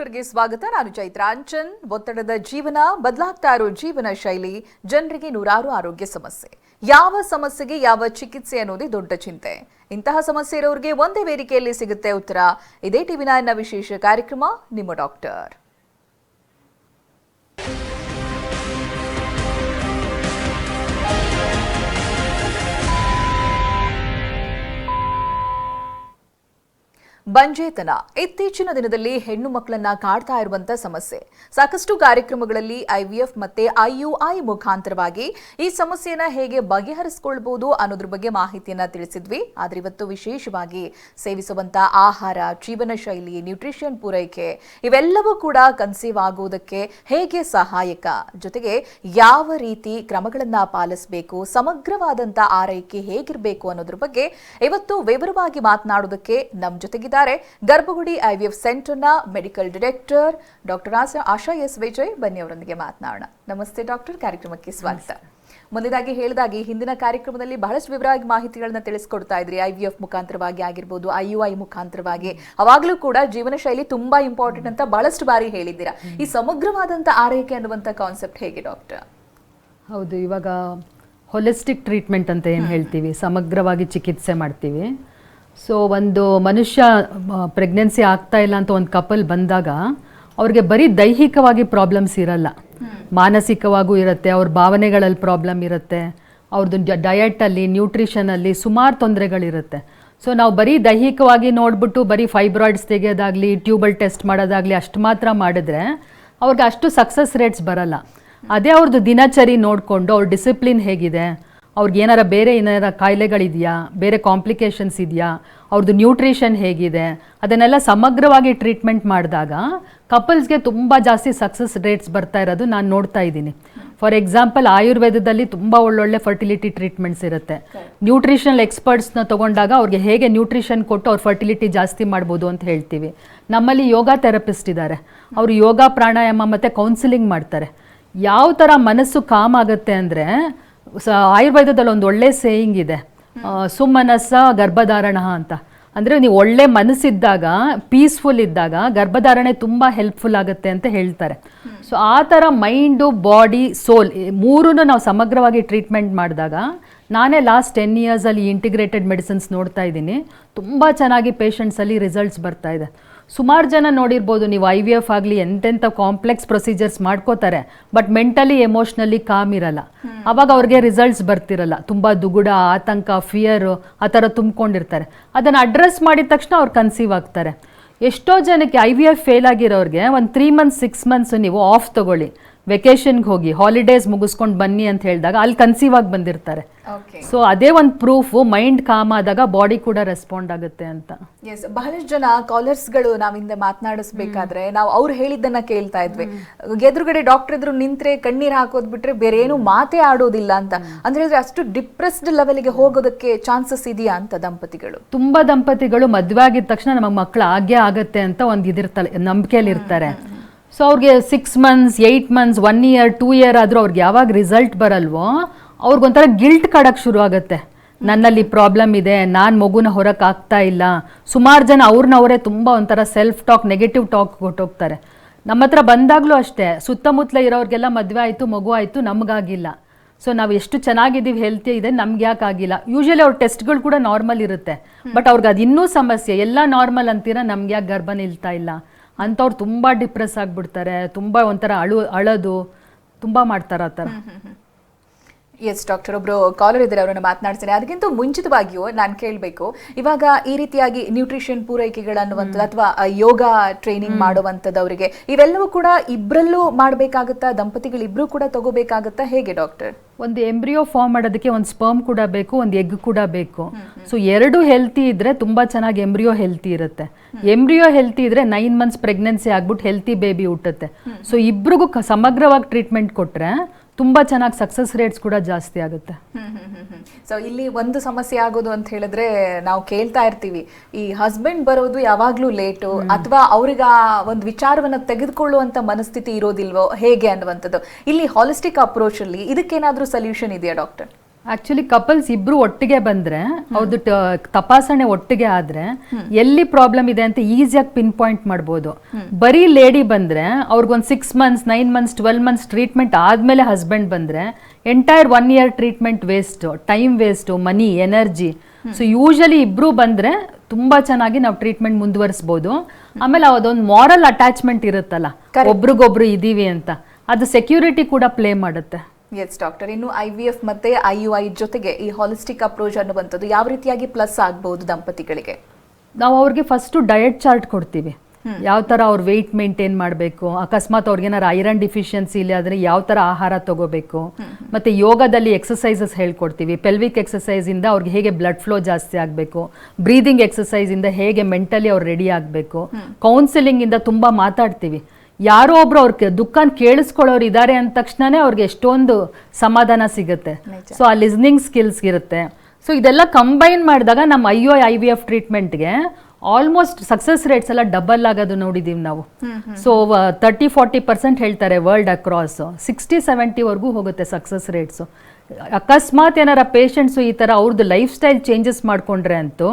ಡಾಕ್ಟರ್ಗೆ ಸ್ವಾಗತ. ನಾನು ಚೈತ್ರ ಅಂಚನ್. ಒತ್ತಡದ ಜೀವನ, ಬದಲಾಗ್ತಾ ಇರೋ ಜೀವನ ಶೈಲಿ, ಜನರಿಗೆ ನೂರಾರು ಆರೋಗ್ಯ ಸಮಸ್ಯೆ. ಯಾವ ಸಮಸ್ಯೆಗೆ ಯಾವ ಚಿಕಿತ್ಸೆ ಅನ್ನೋದೇ ದೊಡ್ಡ ಚಿಂತೆ. ಇಂತಹ ಸಮಸ್ಯೆ ಇರೋರಿಗೆ ಒಂದೇ ವೇದಿಕೆಯಲ್ಲಿ ಸಿಗುತ್ತೆ ಉತ್ತರ. ಇದೇ ಟಿವಿ9ನ ವಿಶೇಷ ಕಾರ್ಯಕ್ರಮ ನಿಮ್ಮ ಡಾಕ್ಟರ್. ಬಂಜೇತನ ಇತ್ತೀಚಿನ ದಿನದಲ್ಲಿ ಹೆಣ್ಣು ಮಕ್ಕಳನ್ನ ಕಾಡ್ತಾ ಇರುವಂತ ಸಮಸ್ಯೆ. ಸಾಕಷ್ಟು ಕಾರ್ಯಕ್ರಮಗಳಲ್ಲಿ IVF ಮತ್ತೆ IUI ಮುಖಾಂತರವಾಗಿ ಈ ಸಮಸ್ಯೆಯನ್ನ ಹೇಗೆ ಬಗೆಹರಿಸಿಕೊಳ್ಳಬಹುದು ಅನ್ನೋದ್ರ ಬಗ್ಗೆ ಮಾಹಿತಿಯನ್ನ ತಿಳಿಸಿದ್ವಿ. ಆದ್ರೆ ಇವತ್ತು ವಿಶೇಷವಾಗಿ ಸೇವಿಸುವಂತ ಆಹಾರ, ಜೀವನ ಶೈಲಿ, ನ್ಯೂಟ್ರಿಷನ್ ಪೂರೈಕೆ ಇವೆಲ್ಲವೂ ಕೂಡ ಕನ್ಸೀವ್ ಆಗುವುದಕ್ಕೆ ಹೇಗೆ ಸಹಾಯಕ, ಜೊತೆಗೆ ಯಾವ ರೀತಿ ಕ್ರಮಗಳನ್ನ ಪಾಲಿಸಬೇಕು, ಸಮಗ್ರವಾದಂತ ಆರೈಕೆ ಹೇಗಿರಬೇಕು ಅನ್ನೋದ್ರ ಬಗ್ಗೆ ಇವತ್ತು ವಿವರವಾಗಿ ಮಾತನಾಡೋದಕ್ಕೆ ನಮ್ಮ ಜೊತೆಗಿದ್ದಾರೆ ಗರ್ಭಗುಡಿ IVF ಸೆಂಟರ್ನ ಮೆಡಿಕಲ್ ಡೈರೆಕ್ಟರ್ ಡಾಕ್ಟರ್ ಆಶಾ ಎಸ್ ವಿಜಯ್. ಬನ್ನಿ ಅವರೊಂದಿಗೆ ಮಾತನಾಡೋಣ. ನಮಸ್ತೆ ಡಾಕ್ಟರ್, ಕಾರ್ಯಕ್ರಮಕ್ಕೆ ಸ್ವಾಗತ. ಮೊದಲಾಗಿ ಹೇಳಿದಾಗಿ ಹಿಂದಿನ ಕಾರ್ಯಕ್ರಮದಲ್ಲಿ ಬಹಳಷ್ಟು ವಿವರವಾಗಿ ಮಾಹಿತಿಗಳನ್ನ ತಿಳಿಸ್ಕೊಡ್ತಾ ಇದ್ರಿ. IVF ಮುಖಾಂತರವಾಗಿ ಆಗಿರ್ಬೋದು, IUI ಮುಖಾಂತರವಾಗಿ. ಅವಾಗಲೂ ಕೂಡ ಜೀವನ ಶೈಲಿ ತುಂಬಾ ಇಂಪಾರ್ಟೆಂಟ್ ಅಂತ ಬಹಳಷ್ಟು ಬಾರಿ ಹೇಳಿದ್ದೀರಾ. ಈ ಸಮಗ್ರವಾದಂತ ಆರೈಕೆ ಅನ್ನುವಂತ ಕಾನ್ಸೆಪ್ಟ್ ಹೇಗೆ ಡಾಕ್ಟರ್? ಹೌದು, ಇವಾಗ ಹೊಲಿಸ್ಟಿಕ್ ಟ್ರೀಟ್ಮೆಂಟ್ ಅಂತ ಏನು ಹೇಳ್ತೀವಿ, ಸಮಗ್ರವಾಗಿ ಚಿಕಿತ್ಸೆ ಮಾಡ್ತೀವಿ. ಸೊ ಒಂದು ಮನುಷ್ಯ ಪ್ರೆಗ್ನೆನ್ಸಿ ಆಗ್ತಾ ಇಲ್ಲ ಅಂತ ಒಂದು ಕಪಲ್ ಬಂದಾಗ ಅವ್ರಿಗೆ ಬರೀ ದೈಹಿಕವಾಗಿ ಪ್ರಾಬ್ಲಮ್ಸ್ ಇರಲ್ಲ, ಮಾನಸಿಕವಾಗೂ ಇರುತ್ತೆ, ಅವ್ರ ಭಾವನೆಗಳಲ್ಲಿ ಪ್ರಾಬ್ಲಮ್ ಇರುತ್ತೆ, ಅವ್ರದ್ದು ಡಯಟಲ್ಲಿ, ನ್ಯೂಟ್ರಿಷನಲ್ಲಿ ಸುಮಾರು ತೊಂದರೆಗಳಿರುತ್ತೆ. ಸೊ ನಾವು ಬರೀ ದೈಹಿಕವಾಗಿ ನೋಡಿಬಿಟ್ಟು ಬರೀ ಫೈಬ್ರಾಯ್ಡ್ಸ್ ತೆಗೆಯೋದಾಗಲಿ, ಟ್ಯೂಬಲ್ ಟೆಸ್ಟ್ ಮಾಡೋದಾಗಲಿ ಅಷ್ಟು ಮಾತ್ರ ಮಾಡಿದ್ರೆ ಅವ್ರಿಗೆ ಅಷ್ಟು ಸಕ್ಸಸ್ ರೇಟ್ಸ್ ಬರಲ್ಲ. ಅದೇ ಅವ್ರದ್ದು ದಿನಚರಿ ನೋಡಿಕೊಂಡು ಅವ್ರ ಡಿಸಿಪ್ಲಿನ್ ಹೇಗಿದೆ, ಅವ್ರಿಗೆ ಏನಾರ ಕಾಯಿಲೆಗಳಿದೆಯಾ, ಬೇರೆ ಕಾಂಪ್ಲಿಕೇಶನ್ಸ್ ಇದೆಯಾ, ಅವ್ರದ್ದು ನ್ಯೂಟ್ರಿಷನ್ ಹೇಗಿದೆ, ಅದನ್ನೆಲ್ಲ ಸಮಗ್ರವಾಗಿ ಟ್ರೀಟ್ಮೆಂಟ್ ಮಾಡಿದಾಗ ಕಪಲ್ಸ್ಗೆ ತುಂಬ ಜಾಸ್ತಿ ಸಕ್ಸಸ್ ರೇಟ್ಸ್ ಬರ್ತಾ ಇರೋದು ನಾನು ನೋಡ್ತಾ ಇದ್ದೀನಿ. ಫಾರ್ ಎಕ್ಸಾಂಪಲ್, ಆಯುರ್ವೇದದಲ್ಲಿ ತುಂಬ ಒಳ್ಳೊಳ್ಳೆ ಫರ್ಟಿಲಿಟಿ ಟ್ರೀಟ್ಮೆಂಟ್ಸ್ ಇರುತ್ತೆ. ನ್ಯೂಟ್ರಿಷನಲ್ ಎಕ್ಸ್ಪರ್ಟ್ಸ್ನ ತೊಗೊಂಡಾಗ ಅವ್ರಿಗೆ ಹೇಗೆ ನ್ಯೂಟ್ರಿಷನ್ ಕೊಟ್ಟು ಅವ್ರ ಫರ್ಟಿಲಿಟಿ ಜಾಸ್ತಿ ಮಾಡ್ಬೋದು ಅಂತ ಹೇಳ್ತೀವಿ. ನಮ್ಮಲ್ಲಿ ಯೋಗ ಥೆರಪಿಸ್ಟ್ ಇದ್ದಾರೆ, ಅವರು ಯೋಗ, ಪ್ರಾಣಾಯಾಮ ಮತ್ತು ಕೌನ್ಸಿಲಿಂಗ್ ಮಾಡ್ತಾರೆ. ಯಾವ ಥರ ಮನಸ್ಸು ಕಾಮ್ ಆಗುತ್ತೆ ಅಂದರೆ, ಆಯುರ್ವೇದದಲ್ಲಿ ಒಂದು ಒಳ್ಳೆ ಸೇಯಿಂಗ್ ಇದೆ, ಸುಮನಸ್ಸ ಗರ್ಭಧಾರಣ ಅಂತ. ಅಂದರೆ ನೀವು ಒಳ್ಳೆ ಮನಸ್ಸಿದ್ದಾಗ, ಪೀಸ್ಫುಲ್ ಇದ್ದಾಗ ಗರ್ಭಧಾರಣೆ ತುಂಬ ಹೆಲ್ಪ್ಫುಲ್ ಆಗುತ್ತೆ ಅಂತ ಹೇಳ್ತಾರೆ. ಸೊ ಆ ಥರ ಮೈಂಡು, ಬಾಡಿ, ಸೋಲ್ ಮೂರನ್ನು ನಾವು ಸಮಗ್ರವಾಗಿ ಟ್ರೀಟ್ಮೆಂಟ್ ಮಾಡಿದಾಗ, ನಾನೇ ಲಾಸ್ಟ್ 10 ಇಯರ್ಸಲ್ಲಿ ಇಂಟಿಗ್ರೇಟೆಡ್ ಮೆಡಿಸಿನ್ಸ್ ನೋಡ್ತಾ ಇದ್ದೀನಿ, ತುಂಬ ಚೆನ್ನಾಗಿ ಪೇಷಂಟ್ಸಲ್ಲಿ ರಿಸಲ್ಟ್ಸ್ ಬರ್ತಾ ಇದೆ. ಸುಮಾರು ಜನ ನೋಡಿರ್ಬೋದು ನೀವು, IVF ಆಗಲಿ ಎಂತೆಂಥ ಕಾಂಪ್ಲೆಕ್ಸ್ ಪ್ರೊಸೀಜರ್ಸ್ ಮಾಡ್ಕೋತಾರೆ, ಬಟ್ ಮೆಂಟಲಿ ಎಮೋಷ್ನಲಿ ಕಾಮ್ ಇರಲ್ಲ. ಆವಾಗ ಅವ್ರಿಗೆ ರಿಸಲ್ಟ್ಸ್ ಬರ್ತಿರಲ್ಲ. ತುಂಬ ದುಗುಡ, ಆತಂಕ, ಫಿಯರು ಆ ಥರ ತುಂಬ್ಕೊಂಡಿರ್ತಾರೆ. ಅದನ್ನು ಅಡ್ರೆಸ್ ಮಾಡಿದ ತಕ್ಷಣ ಅವ್ರು ಕನ್ಸೀವ್ ಆಗ್ತಾರೆ. ಎಷ್ಟೋ ಜನಕ್ಕೆ IVF ಫೇಲ್ ಆಗಿರೋರಿಗೆ ಒಂದು 3 months 6 months ನೀವು ಆಫ್ ತಗೊಳ್ಳಿ, ವೆಕೇಷನ್ಗೆ ಹೋಗಿ ಹಾಲಿಡೇಸ್ ಮುಗಿಸ್ಕೊಂಡು ಬನ್ನಿ ಅಂತ ಹೇಳಿದಾಗ ಅಲ್ಲಿ ಕನ್ಸೀವ್ ಆಗಿ ಬಂದಿರ್ತಾರೆ. ಸೊ ಅದೇ ಒಂದು ಪ್ರೂಫ್, ಮೈಂಡ್ ಕಾಮ್ ಆದಾಗ ಬಾಡಿ ಕೂಡ ರೆಸ್ಪಾಂಡ್ ಆಗುತ್ತೆ ಅಂತ. ಎಸ್, ಬಹಳಷ್ಟು ಜನ ಕಾಲರ್ಸ್ಗಳು ನಾವಿಂದ ಮಾತನಾಡಿಸ್ಬೇಕಾದ್ರೆ ನಾವು ಅವ್ರು ಹೇಳಿದ್ದನ್ನ ಕೇಳ್ತಾ ಇದ್ವಿ. ಎದುರುಗಡೆ ಡಾಕ್ಟರ್ ಎದುರು ನಿಂತ್ರೆ ಕಣ್ಣೀರ್ ಹಾಕೋದ್ ಬಿಟ್ರೆ ಬೇರೆ ಏನು ಮಾತೇ ಆಡೋದಿಲ್ಲ ಅಂತ. ಅಂದ್ರೆ ಅಷ್ಟು ಡಿಪ್ರೆಸ್ಡ್ ಲೆವೆಲ್ಗೆ ಹೋಗೋದಕ್ಕೆ ಚಾನ್ಸಸ್ ಇದೆಯಾ ಅಂತ ದಂಪತಿಗಳು? ತುಂಬಾ ದಂಪತಿಗಳು ಮದುವೆ ಆಗಿದ ತಕ್ಷಣ ನಮ್ಮ ಮಕ್ಕಳು ಆಗೇ ಅಂತ ಒಂದು ಇದಿರ್ತಾರೆ, ನಂಬಿಕೆಯಲ್ಲಿ ಇರ್ತಾರೆ. ಸೊ ಅವ್ರಿಗೆ 6 months 8 months 1 year 2 year ಆದರೂ ಅವ್ರಿಗೆ ಯಾವಾಗ ರಿಸಲ್ಟ್ ಬರಲ್ವೋ ಅವ್ರಿಗೊಂಥರ ಗಿಲ್ಟ್ ಕಾಡಕ್ಕೆ ಶುರು ಆಗುತ್ತೆ. ನನ್ನಲ್ಲಿ ಪ್ರಾಬ್ಲಮ್ ಇದೆ, ನಾನು ಮಗುನ ಹೊರಕ್ಕೆ ಆಗ್ತಾ ಇಲ್ಲ. ಸುಮಾರು ಜನ ಅವ್ರನ್ನವರೇ ತುಂಬ ಒಂಥರ ಸೆಲ್ಫ್ ಟಾಕ್, ನೆಗೆಟಿವ್ ಟಾಕ್ ಕೊಟ್ಟೋಗ್ತಾರೆ. ನಮ್ಮ ಹತ್ರ ಬಂದಾಗಲೂ ಅಷ್ಟೇ, ಸುತ್ತಮುತ್ತಲ ಇರೋರಿಗೆಲ್ಲ ಮದುವೆ ಆಯಿತು, ಮಗು ಆಯಿತು, ನಮಗಾಗಿಲ್ಲ. ಸೊ ನಾವು ಎಷ್ಟು ಚೆನ್ನಾಗಿದ್ದೀವಿ, ಹೆಲ್ತಿ ಇದೆ, ನಮ್ಗೆ ಯಾಕೆ ಆಗಿಲ್ಲ. ಯೂಶಲಿ ಅವ್ರ ಟೆಸ್ಟ್ಗಳು ಕೂಡ ನಾರ್ಮಲ್ ಇರುತ್ತೆ, ಬಟ್ ಅವ್ರಿಗೆ ಅದು ಇನ್ನೂ ಸಮಸ್ಯೆ. ಎಲ್ಲ ನಾರ್ಮಲ್ ಅಂತೀರಾ, ನಮ್ಗೆ ಯಾಕೆ ಗರ್ಭ ನಿಲ್ತಾ ಇಲ್ಲ ಅಂಥವ್ರು ತುಂಬ ಡಿಪ್ರೆಸ್ ಆಗಿಬಿಡ್ತಾರೆ. ತುಂಬ ಒಂಥರ ಅಳೋದು ತುಂಬ ಮಾಡ್ತಾರೆ ಆ ಥರ. ಎಸ್ ಡಾಕ್ಟರ್, ಒಬ್ರು ಕಾಲರ್ ಇದ್ದಾರೆ, ಅವರನ್ನು ಮಾತನಾಡ್ತೇನೆ. ಅದಕ್ಕಿಂತ ಮುಂಚಿತವಾಗಿಯೂ ನಾನು ಕೇಳಬೇಕು, ಇವಾಗ ಈ ರೀತಿಯಾಗಿ ನ್ಯೂಟ್ರಿಷನ್ ಪೂರೈಕೆಗಳನ್ನುವಂಥದ್ದು ಅಥವಾ ಯೋಗ ಟ್ರೈನಿಂಗ್ ಮಾಡುವಂಥದ್ದವರಿಗೆ ಇವೆಲ್ಲವೂ ಕೂಡ ಇಬ್ಬರಲ್ಲೂ ಮಾಡಬೇಕಾಗುತ್ತಾ, ದಂಪತಿಗಳಿಬ್ರು ಕೂಡ ತಗೋಬೇಕಾಗುತ್ತಾ, ಹೇಗೆ ಡಾಕ್ಟರ್? ಒಂದು ಎಂಬ್ರಿಯೋ ಫಾರ್ಮ್ ಮಾಡೋದಕ್ಕೆ ಒಂದು ಸ್ಪರ್ಮ್ ಕೂಡ ಬೇಕು, ಒಂದು ಎಗ್ ಕೂಡ ಬೇಕು. ಸೊ ಎರಡು ಹೆಲ್ತಿ ಇದ್ರೆ ತುಂಬ ಚೆನ್ನಾಗಿ ಎಂಬ್ರಿಯೋ ಹೆಲ್ತಿ ಇರುತ್ತೆ. ಎಂಬ್ರಿಯೋ ಹೆಲ್ತಿ ಇದ್ರೆ 9 months ಪ್ರೆಗ್ನೆನ್ಸಿ ಆಗ್ಬಿಟ್ಟು ಹೆಲ್ತಿ ಬೇಬಿ ಹುಟ್ಟುತ್ತೆ. ಸೊ ಇಬ್ರಿಗೂ ಸಮಗ್ರವಾಗಿ ಟ್ರೀಟ್ಮೆಂಟ್ ಕೊಟ್ಟರೆ ತುಂಬ ಚೆನ್ನಾಗಿ ಸಕ್ಸಸ್ ರೇಟ್ಸ್ ಕೂಡ ಜಾಸ್ತಿ ಆಗುತ್ತೆ. ಸೊ ಇಲ್ಲಿ ಒಂದು ಸಮಸ್ಯೆ ಆಗೋದು ಅಂತ ಹೇಳಿದ್ರೆ, ನಾವು ಕೇಳ್ತಾ ಇರ್ತೀವಿ, ಈ ಹಸ್ಬೆಂಡ್ ಬರೋದು ಯಾವಾಗ್ಲೂ ಲೇಟು, ಅಥವಾ ಅವ್ರಿಗೆ ಆ ಒಂದು ವಿಚಾರವನ್ನ ತೆಗೆದುಕೊಳ್ಳುವಂತ ಮನಸ್ಥಿತಿ ಇರೋದಿಲ್ವೋ ಹೇಗೆ ಅನ್ನುವಂಥದ್ದು. ಇಲ್ಲಿ ಹಾಲಿಸ್ಟಿಕ್ ಅಪ್ರೋಚ್ ಅಲ್ಲಿ ಇದಕ್ಕೇನಾದ್ರೂ ಸೊಲ್ಯೂಷನ್ ಇದೆಯಾ ಡಾಕ್ಟರ್? ಆಕ್ಚುಲಿ ಕಪಲ್ಸ್ ಇಬ್ರು ಒಟ್ಟಿಗೆ ಬಂದ್ರೆ ಅವ್ರದ್ದು ತಪಾಸಣೆ ಒಟ್ಟಿಗೆ ಆದ್ರೆ ಎಲ್ಲಿ ಪ್ರಾಬ್ಲಮ್ ಇದೆ ಅಂತ ಈಸಿಯಾಗಿ ಪಿನ್ ಪಾಯಿಂಟ್ ಮಾಡ್ಬೋದು. ಬರೀ ಲೇಡಿ ಬಂದ್ರೆ ಅವ್ರಿಗೊಂದು 6 months 9 months 12 months ಟ್ರೀಟ್ಮೆಂಟ್ ಆದ್ಮೇಲೆ ಹಸ್ಬೆಂಡ್ ಬಂದ್ರೆ entire 1 year treatment waste, time waste, money, energy. So usually ಇಬ್ರು ಬಂದ್ರೆ ತುಂಬಾ ಚೆನ್ನಾಗಿ ನಾವು ಟ್ರೀಟ್ಮೆಂಟ್ ಮುಂದುವರಿಸಬಹುದು. ಆಮೇಲೆ ಅದೊಂದು ಮಾರಲ್ ಅಟ್ಯಾಚ್ಮೆಂಟ್ ಇರುತ್ತಲ್ಲ, ಒಬ್ರಿಗೊಬ್ರು ಇದೀವಿ ಅಂತ, ಅದು ಸೆಕ್ಯೂರಿಟಿ ಕೂಡ ಪ್ಲೇ ಮಾಡುತ್ತೆ. ಎಸ್ ಡಾಕ್ಟರ್, ಇನ್ನು IVF ಮತ್ತೆ IUI ಜೊತೆಗೆ ಈ ಹಾಲಿಸ್ಟಿಕ್ ಅಪ್ರೋಚ್ ಅನ್ನುವಂಥದ್ದು ಯಾವ ರೀತಿಯಾಗಿ ಪ್ಲಸ್ ಆಗಬಹುದು ದಂಪತಿಗಳಿಗೆ? ನಾವು ಅವ್ರಿಗೆ ಫಸ್ಟ್ ಡಯಟ್ ಚಾರ್ಟ್ ಕೊಡ್ತೀವಿ. ಯಾವ ತರ ಅವ್ರ ವೆಯ್ಟ್ ಮೇಂಟೈನ್ ಮಾಡಬೇಕು, ಅಕಸ್ಮಾತ್ ಅವ್ರಿಗೆ ಏನಾರು ಐರನ್ ಡಿಫಿಷಿಯನ್ಸಿ ಇಲ್ಲ ಆದ್ರೆ ಯಾವ ತರ ಆಹಾರ ತಗೋಬೇಕು, ಮತ್ತೆ ಯೋಗದಲ್ಲಿ ಎಕ್ಸಸೈಸಸ್ ಹೇಳ್ಕೊಡ್ತೀವಿ. ಪೆಲ್ವಿಕ್ ಎಕ್ಸಸೈಸ್ ಇಂದ ಅವ್ರಿಗೆ ಹೇಗೆ ಬ್ಲಡ್ ಫ್ಲೋ ಜಾಸ್ತಿ ಆಗಬೇಕು, ಬ್ರೀದಿಂಗ್ ಎಕ್ಸಸೈಸ್ ಇಂದ ಹೇಗೆ ಮೆಂಟಲಿ ಅವ್ರು ರೆಡಿ ಆಗಬೇಕು, ಕೌನ್ಸಿಲಿಂಗ್ ಇಂದ ತುಂಬಾ ಮಾತಾಡ್ತೀವಿ. ಯಾರೋ ಒಬ್ರು ಅವ್ರ ದುಃಖನ ಕೇಳಿಸ್ಕೊಳ್ಳೋರು ಇದ್ದಾರೆ ಅಂದ ತಕ್ಷಣನೇ ಅವ್ರಿಗೆ ಎಷ್ಟೊಂದು ಸಮಾಧಾನ ಸಿಗುತ್ತೆ. ಸೊ ಆ ಲಿಸ್ನಿಂಗ್ ಸ್ಕಿಲ್ಸ್ ಇರುತ್ತೆ. ಸೊ ಇದೆಲ್ಲ ಕಂಬೈನ್ ಮಾಡಿದಾಗ ನಮ್ಮ IVF ಟ್ರೀಟ್ಮೆಂಟ್ಗೆ ಆಲ್ಮೋಸ್ಟ್ ಸಕ್ಸಸ್ ರೇಟ್ಸ್ ಎಲ್ಲ ಡಬಲ್ ಆಗೋದು ನೋಡಿದೀವಿ ನಾವು. ಸೊ 30-40% ಹೇಳ್ತಾರೆ ವರ್ಲ್ಡ್ ಅಕ್ರಾಸ್, 60-70 ಹೋಗುತ್ತೆ ಸಕ್ಸಸ್ ರೇಟ್ಸು. ಅಕಸ್ಮಾತ್ ಏನಾರ ಪೇಷಂಟ್ಸು ಈ ಥರ ಅವ್ರದ್ದು ಲೈಫ್ ಸ್ಟೈಲ್ ಚೇಂಜಸ್ ಮಾಡ್ಕೊಂಡ್ರೆ ಅಂತೂ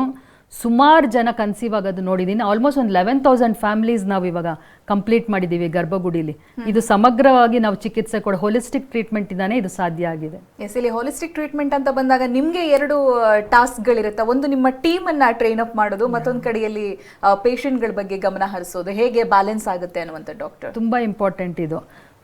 ಸುಮಾರು ಜನ ಕನ್ಸೀವ್ ಆಗೋದು ನೋಡಿದ್ದೀನಿ. ಆಲ್ಮೋಸ್ಟ್ ಒಂದು 11,000 ಫ್ಯಾಮಿಲೀಸ್ ನಾವು ಇವಾಗ ಕಂಪ್ಲೀಟ್ ಮಾಡಿದ್ದೀವಿ ಗರ್ಭಗುಡಿಲಿ. ಇದು ಸಮಗ್ರವಾಗಿ ನಾವು ಚಿಕಿತ್ಸೆ ಕೊಡೋ ಹೋಲಿಸ್ಟಿಕ್ ಟ್ರೀಟ್ಮೆಂಟ್ ಇಂದಾನೆ ಇದು ಸಾಧ್ಯ ಆಗಿದೆ. ಎಸ್, ಇಲ್ಲಿ ಹೋಲಿಸ್ಟಿಕ್ ಟ್ರೀಟ್ಮೆಂಟ್ ಅಂತ ಬಂದಾಗ ನಿಮ್ಗೆ 2 ಟಾಸ್ಕ್ಗಳಿರುತ್ತೆ. ಒಂದು ನಿಮ್ಮ ಟೀಮ್ ಅನ್ನ ಟ್ರೈನ್ ಅಪ್ ಮಾಡೋದು, ಮತ್ತೊಂದು ಕಡೆಯಲ್ಲಿ ಪೇಷಂಟ್ಗಳ ಬಗ್ಗೆ ಗಮನ ಹರಿಸೋದು. ಹೇಗೆ ಬ್ಯಾಲೆನ್ಸ್ ಆಗುತ್ತೆ ಅನ್ನುವಂಥ ಡಾಕ್ಟರ್ ತುಂಬಾ ಇಂಪಾರ್ಟೆಂಟ್ ಇದು.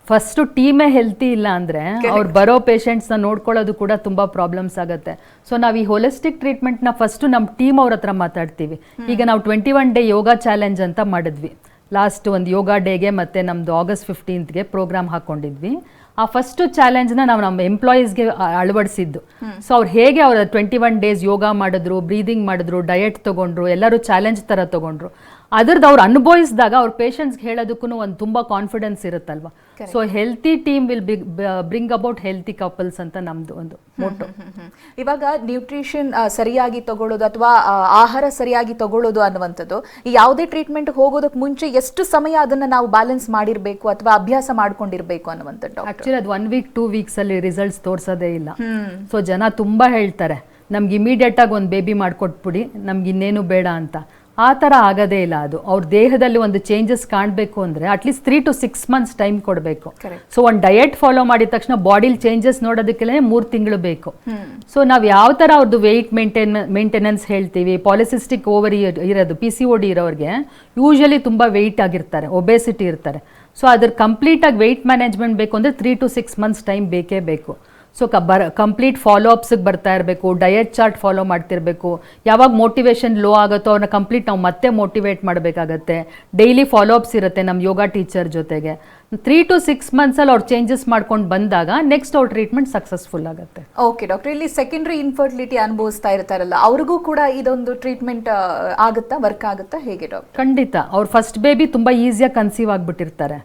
ಫಸ್ಟ್ ಟೀಮೇ ಹೆಲ್ತಿ ಇಲ್ಲ ಅಂದ್ರೆ ಅವ್ರು ಬರೋ ಪೇಷಂಟ್ಸ್ನ ನೋಡ್ಕೊಳ್ಳೋದು ಕೂಡ ತುಂಬಾ ಪ್ರಾಬ್ಲಮ್ಸ್ ಆಗುತ್ತೆ. ಸೊ ನಾವು ಈ ಹೋಲಿಸ್ಟಿಕ್ ಟ್ರೀಟ್ಮೆಂಟ್ನ ಫಸ್ಟ್ ನಮ್ಮ ಟೀಮ್ ಅವ್ರ ಹತ್ರ ಮಾತಾಡ್ತೀವಿ. ಈಗ ನಾವು 21 ಡೇ ಯೋಗ ಚಾಲೆಂಜ್ ಅಂತ ಮಾಡಿದ್ವಿ ಲಾಸ್ಟ್ ಒಂದು ಯೋಗ ಡೇಗೆ, ಮತ್ತೆ ನಮ್ದು August 15th ಪ್ರೋಗ್ರಾಮ್ ಹಾಕೊಂಡಿದ್ವಿ. ಆ ಫಸ್ಟ್ ಚಾಲೆಂಜ್ನ ನಾವು ನಮ್ಮ ಎಂಪ್ಲಾಯೀಸ್ಗೆ ಅಳವಡಿಸಿದ್ದು. ಸೊ ಅವ್ರು ಹೇಗೆ ಅವ್ರ 21 ಡೇಸ್ ಯೋಗ ಮಾಡಿದ್ರು, ಬ್ರೀದಿಂಗ್ ಮಾಡಿದ್ರು, ಡಯಟ್ ತಗೊಂಡ್ರು, ಎಲ್ಲರೂ ಚಾಲೆಂಜ್ ತರ ತಗೊಂಡ್ರು. ಅದ್ರದ್ದು ಅವ್ರು ಅನುಭವಿಸಿದಾಗ ಅವ್ರ ಪೇಷಂಟ್ಸ್ಗೆ ಹೇಳೋದಕ್ಕೂ ಒಂದು ತುಂಬಾ ಕಾನ್ಫಿಡೆನ್ಸ್ ಇರುತ್ತಲ್ವಾ. So healthy team will bring about healthy couples ಅಂತ ನಮ್ದು ಒಂದು ಮೋಟೋ. ಇವಾಗ ನ್ಯೂಟ್ರಿಷನ್ ಸರಿಯಾಗಿ ತಗೊಳ್ಳೋದು ಅಥವಾ ಆಹಾರ ಸರಿಯಾಗಿ ತಗೊಳ್ಳೋದು ಅನ್ನುವಂಥದ್ದು, ಈ ಯಾವುದೇ ಟ್ರೀಟ್ಮೆಂಟ್ ಹೋಗೋದಕ್ಕೆ ಮುಂಚೆ ಎಷ್ಟು ಸಮಯ ಅದನ್ನ ನಾವು ಬ್ಯಾಲೆನ್ಸ್ ಮಾಡಿರ್ಬೇಕು ಅಥವಾ ಅಭ್ಯಾಸ ಮಾಡ್ಕೊಂಡಿರ್ಬೇಕು ಅನ್ನುವಂಥದ್ದು? ಆಕ್ಚುಲಿ ಅದು 1 week 2 weeks ಅಲ್ಲಿ ರಿಸಲ್ಟ್ಸ್ ತೋರ್ಸೋದೇ ಇಲ್ಲ. ಸೊ ಜನ ತುಂಬಾ ಹೇಳ್ತಾರೆ ನಮ್ಗೆ ಇಮಿಡಿಯೇಟ್ ಆಗಿ ಒಂದು ಬೇಬಿ ಮಾಡ್ಕೊಟ್ಬಿಡಿ, ನಮ್ಗೆ ಇನ್ನೇನು ಬೇಡ ಅಂತ. ಆ ಥರ ಆಗೋದೇ ಇಲ್ಲ. ಅದು ಅವ್ರ ದೇಹದಲ್ಲಿ ಒಂದು ಚೇಂಜಸ್ ಕಾಣಬೇಕು ಅಂದರೆ ಅಟ್ಲೀಸ್ಟ್ 3 to 6 months ಟೈಮ್ ಕೊಡಬೇಕು. ಸೊ ಒಂದು ಡಯಟ್ ಫಾಲೋ ಮಾಡಿದ ತಕ್ಷಣ ಬಾಡಿಲಿ ಚೇಂಜಸ್ ನೋಡೋದಕ್ಕೆಲ್ಲ 3 ತಿಂಗಳು ಬೇಕು. ಸೊ ನಾವು ಯಾವ ಥರ ಅವ್ರದ್ದು ವೆಯ್ಟ್ ಮೇಂಟೆನೆನ್ಸ್ ಹೇಳ್ತೀವಿ. ಪಾಲಿಸಿಸ್ಟಿಕ್ ಓವರಿ ಇರೋದು PCOD ಇರೋರಿಗೆ ಯೂಶಲಿ ತುಂಬ ವೆಯ್ಟ್ ಆಗಿರ್ತಾರೆ, ಒಬೇಸಿಟಿ ಇರ್ತಾರೆ. ಸೊ ಅದ್ರ ಕಂಪ್ಲೀಟಾಗಿ ವೆಯ್ಟ್ ಮ್ಯಾನೇಜ್ಮೆಂಟ್ ಬೇಕು ಅಂದರೆ 3 to 6 months ಟೈಮ್ ಬೇಕೇ ಬೇಕು. ಸೊ ಕಂಪ್ಲೀಟ್ ಫಾಲೋ ಅಪ್ಸ್ಗೆ ಬರ್ತಾ ಇರಬೇಕು, ಡಯಟ್ ಚಾರ್ಟ್ ಫಾಲೋ ಮಾಡ್ತಿರ್ಬೇಕು. ಯಾವಾಗ ಮೋಟಿವೇಶನ್ ಲೋ ಆಗುತ್ತೋ ಅವ್ರನ್ನ ಕಂಪ್ಲೀಟ್ ನಾವು ಮತ್ತೆ ಮೋಟಿವೇಟ್ ಮಾಡಬೇಕಾಗತ್ತೆ. ಡೈಲಿ ಫಾಲೋ ಅಪ್ಸ್ ಇರುತ್ತೆ ನಮ್ಮ ಯೋಗ ಟೀಚರ್ ಜೊತೆಗೆ. 3 to 6 months ಅಲ್ಲಿ ಅವ್ರು ಚೇಂಜಸ್ ಮಾಡ್ಕೊಂಡು ಬಂದಾಗ ನೆಕ್ಸ್ಟ್ ಅವ್ರ ಟ್ರೀಟ್ಮೆಂಟ್ ಸಕ್ಸಸ್ಫುಲ್ ಆಗುತ್ತೆ. ಓಕೆ ಡಾಕ್ಟರ್, ಇಲ್ಲಿ ಸೆಕೆಂಡರಿ ಇನ್ಫರ್ಟಿಲಿಟಿ ಅನುಭವಿಸ್ತಾ ಇರ್ತಾರಲ್ಲ ಅವ್ರಿಗೂ ಕೂಡ ಇದೊಂದು ಟ್ರೀಟ್ಮೆಂಟ್ ಆಗುತ್ತಾ, ವರ್ಕ್ ಆಗುತ್ತಾ, ಹೇಗೆ ಡಾಕ್ಟರ್? ಖಂಡಿತ. ಅವ್ರ ಫಸ್ಟ್ ಬೇಬಿ ತುಂಬಾ ಈಸಿಯಾಗಿ ಕನ್ಸೀವ್ ಆಗ್ಬಿಟ್ಟಿರ್ತಾರೆ.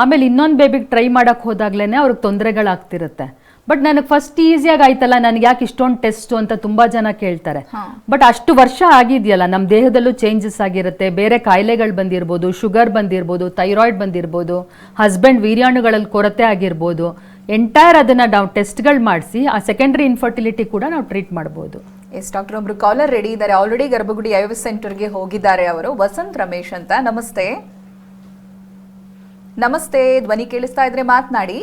ಆಮೇಲೆ ಇನ್ನೊಂದು ಬೇಬಿಗೆ ಟ್ರೈ ಮಾಡಕ್ ಹೋದಾಗ್ಲೇನೆ ಅವ್ರಿಗೆ ತೊಂದರೆಗಳಾಗ್ತಿರುತ್ತೆ. ಬಟ್ ನನಗೆ ಫಸ್ಟ್ ಈಸಿಯಾಗಿ ಆಯ್ತಲ್ಲ, ನನಗೆ ಯಾಕೆ ಇಷ್ಟೊಂದು ಟೆಸ್ಟ್ ಅಂತ ತುಂಬಾ ಜನ ಕೇಳ್ತಾರೆ. ಬಟ್ ಅಷ್ಟು ವರ್ಷ ಆಗಿದೆಯಲ್ಲ, ನಮ್ಮ ದೇಹದಲ್ಲೂ ಚೇಂಜಸ್ ಆಗಿರುತ್ತೆ. ಬೇರೆ ಕಾಯಿಲೆಗಳು ಬಂದಿರ್ಬೋದು, ಶುಗರ್ ಬಂದಿರ್ಬೋದು, ಥೈರಾಯ್ಡ್ ಬಂದಿರ್ಬೋದು, ಹಸ್ಬೆಂಡ್ ವೀರ್ಯಾಣುಗಳಲ್ಲಿ ಕೊರತೆ ಆಗಿರ್ಬೋದು. ಎಂಟೈರ್ ಅದನ್ನ ನಾವು ಟೆಸ್ಟ್ಗಳು ಮಾಡಿಸಿ ಆ ಸೆಕೆಂಡರಿ ಇನ್ಫರ್ಟಿಲಿಟಿ ಕೂಡ ನಾವು ಟ್ರೀಟ್ ಮಾಡ್ಬೋದು. ಎಸ್ ಡಾಕ್ಟರ್, ಒಬ್ರು ಕಾಲರ್ ರೆಡಿ ಇದ್ದಾರೆ. ಆಲ್ರೆಡಿ ಗರ್ಭಗುಡಿ IVF ಸೆಂಟರ್ಗೆ ಹೋಗಿದ್ದಾರೆ. ಅವರು ವಸಂತ್ ರಮೇಶ್ ಅಂತ. ನಮಸ್ತೆ. ನಮಸ್ತೆ, ಧ್ವನಿ ಕೇಳಿಸ್ತಾ ಇದ್ರೆ ಮಾತನಾಡಿ.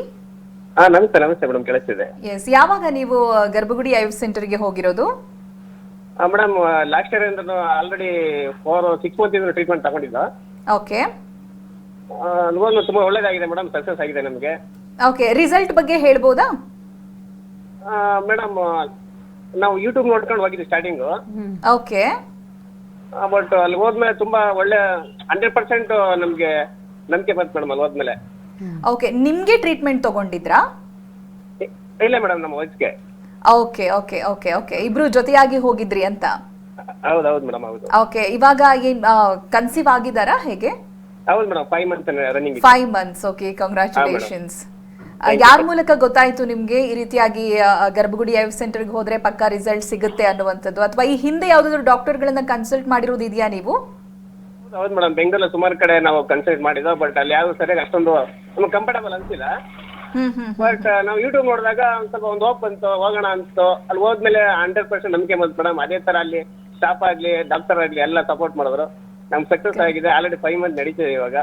ನಮಸ್ತೆ ಮೇಡಮ್, ಕೇಳಿಸ್ತಿದೆ. ಎಸ್, ಯಾವಾಗ ನೀವು ಗರ್ಭಗುಡಿ IVF ಸೆಂಟರ್ಗೆ ಹೋಗಿರೋದು? ಮೇಡಮ್ ಲಾಸ್ಟ್ ಇಯರ್ ಇಂದ ಆಲ್ರೆಡಿ 6 months ಟ್ರೀಟ್ಮೆಂಟ್ ತಗೊಂಡಿದ್ದ. ಓಕೆ, ಅನುಭವ ತುಂಬಾ ಒಳ್ಳೇದಾಗಿದೆ ಮೇಡಮ್, ಸಕ್ಸಸ್ ಆಗಿದೆ ನಮಗೆ. ಓಕೆ, ರಿಸಲ್ಟ್ ಬಗ್ಗೆ ಹೇಳ್ಬೋದಾ? ಮೇಡಮ್ ನಾವು ಯೂಟ್ಯೂಬ್ ನೋಡ್ಕೊಂಡು ಹೋಗಿದ್ವಿ ಸ್ಟಾರ್ಟಿಂಗ್. ಓಕೆ, ಬಟ್ ಅಲ್ಲಿ ಹೋದ್ಮೇಲೆ ತುಂಬಾ ಒಳ್ಳೆ 100% ನಮ್ಗೆ ನಂಬಿಕೆ ಬಂತು ಮೇಡಮ್ ಅಲ್ಲಿ ಹೋದ್ಮೇಲೆ. ಓಕೆ, ನಿಮ್ಗೆ ಟ್ರೀಟ್ಮೆಂಟ್ ತಗೊಂಡಿದ್ರಾ? ಇಲ್ಲ ಮೇಡಮ್, ನಮ್ಮ ವಯಸ್ಸಿಗೆ. ಓಕೆ ಓಕೆ ಓಕೆ ಓಕೆ, ಇಬ್ರು ಜೊತೆಯಾಗಿ ಹೋಗಿದ್ರಿ ಅಂತ? ಹೌದು ಮೇಡಮ್, ಹೌದು. ಓಕೆ, ಇವಾಗ ಏನ್ ಕನ್ಸೀವ್ ಆಗಿದಾರಾ, ಹೇಗೆ? ಹೌದು madam, 5 months running. 5 months. Okay, congratulations. ಯಾರ ಮೂಲಕ ಗೊತ್ತಾಯ್ತು ನಿಮ್ಗೆ ಈ ರೀತಿಯಾಗಿ ಗರ್ಭಗುಡಿ IVF ಸೆಂಟರ್ಗೆ ಹೋದ್ರೆ ಪಕ್ಕಾ ರಿಸಲ್ಟ್ ಸಿಗುತ್ತೆ ಅನ್ನುವಂಥದ್ದು? ಅಥವಾ ಈ ಹಿಂದೆ ಯಾವ್ದಾದ್ರು ಡಾಕ್ಟರ್ಗಳನ್ನ ಕನ್ಸಲ್ಟ್ ಮಾಡಿರೋದು ಇದೆಯಾ ನೀವು? ಹೌದು ಮೇಡಮ್, ಬೆಂಗಳೂರಲ್ಲಿ ಸುಮಾರು ಕಡೆ ನಾವು ಕನ್ಸಲ್ಟ್ ಮಾಡಿದ್ವಿ. ಬಟ್ ಅಲ್ಲಿ ಯಾವ್ದು ಸರಿಯಾಗಿ ಅಷ್ಟೊಂದು ನಮ್ಗೆ ಕಂಫರ್ಟಬಲ್ ಅನ್ಸಿಲ್ಲ. ಬಟ್ ನಾವು ಯೂಟ್ಯೂಬ್ ನೋಡಿದಾಗ ಒಂದ್ ಸ್ವಲ್ಪ ಒಂದು ಹೋಪ್ ಬಂತು, ಹೋಗೋಣ ಅಂತು. ಅಲ್ಲಿ ಹೋದ್ಮೇಲೆ 100% ನಂಬಿಕೆ ಬಂತು ಮೇಡಮ್. ಅದೇ ತರ ಅಲ್ಲಿ ಸ್ಟಾಫ್ ಆಗ್ಲಿ ಡಾಕ್ಟರ್ ಆಗ್ಲಿ ಎಲ್ಲ ಸಪೋರ್ಟ್ ಮಾಡಿದ್ರು. ನಮ್ ಸಕ್ಸಸ್ ಆಗಿದೆ. ಆಲ್ರೆಡಿ 5 ಮಂತ್ ನಡೀತಿದೆ ಇವಾಗ.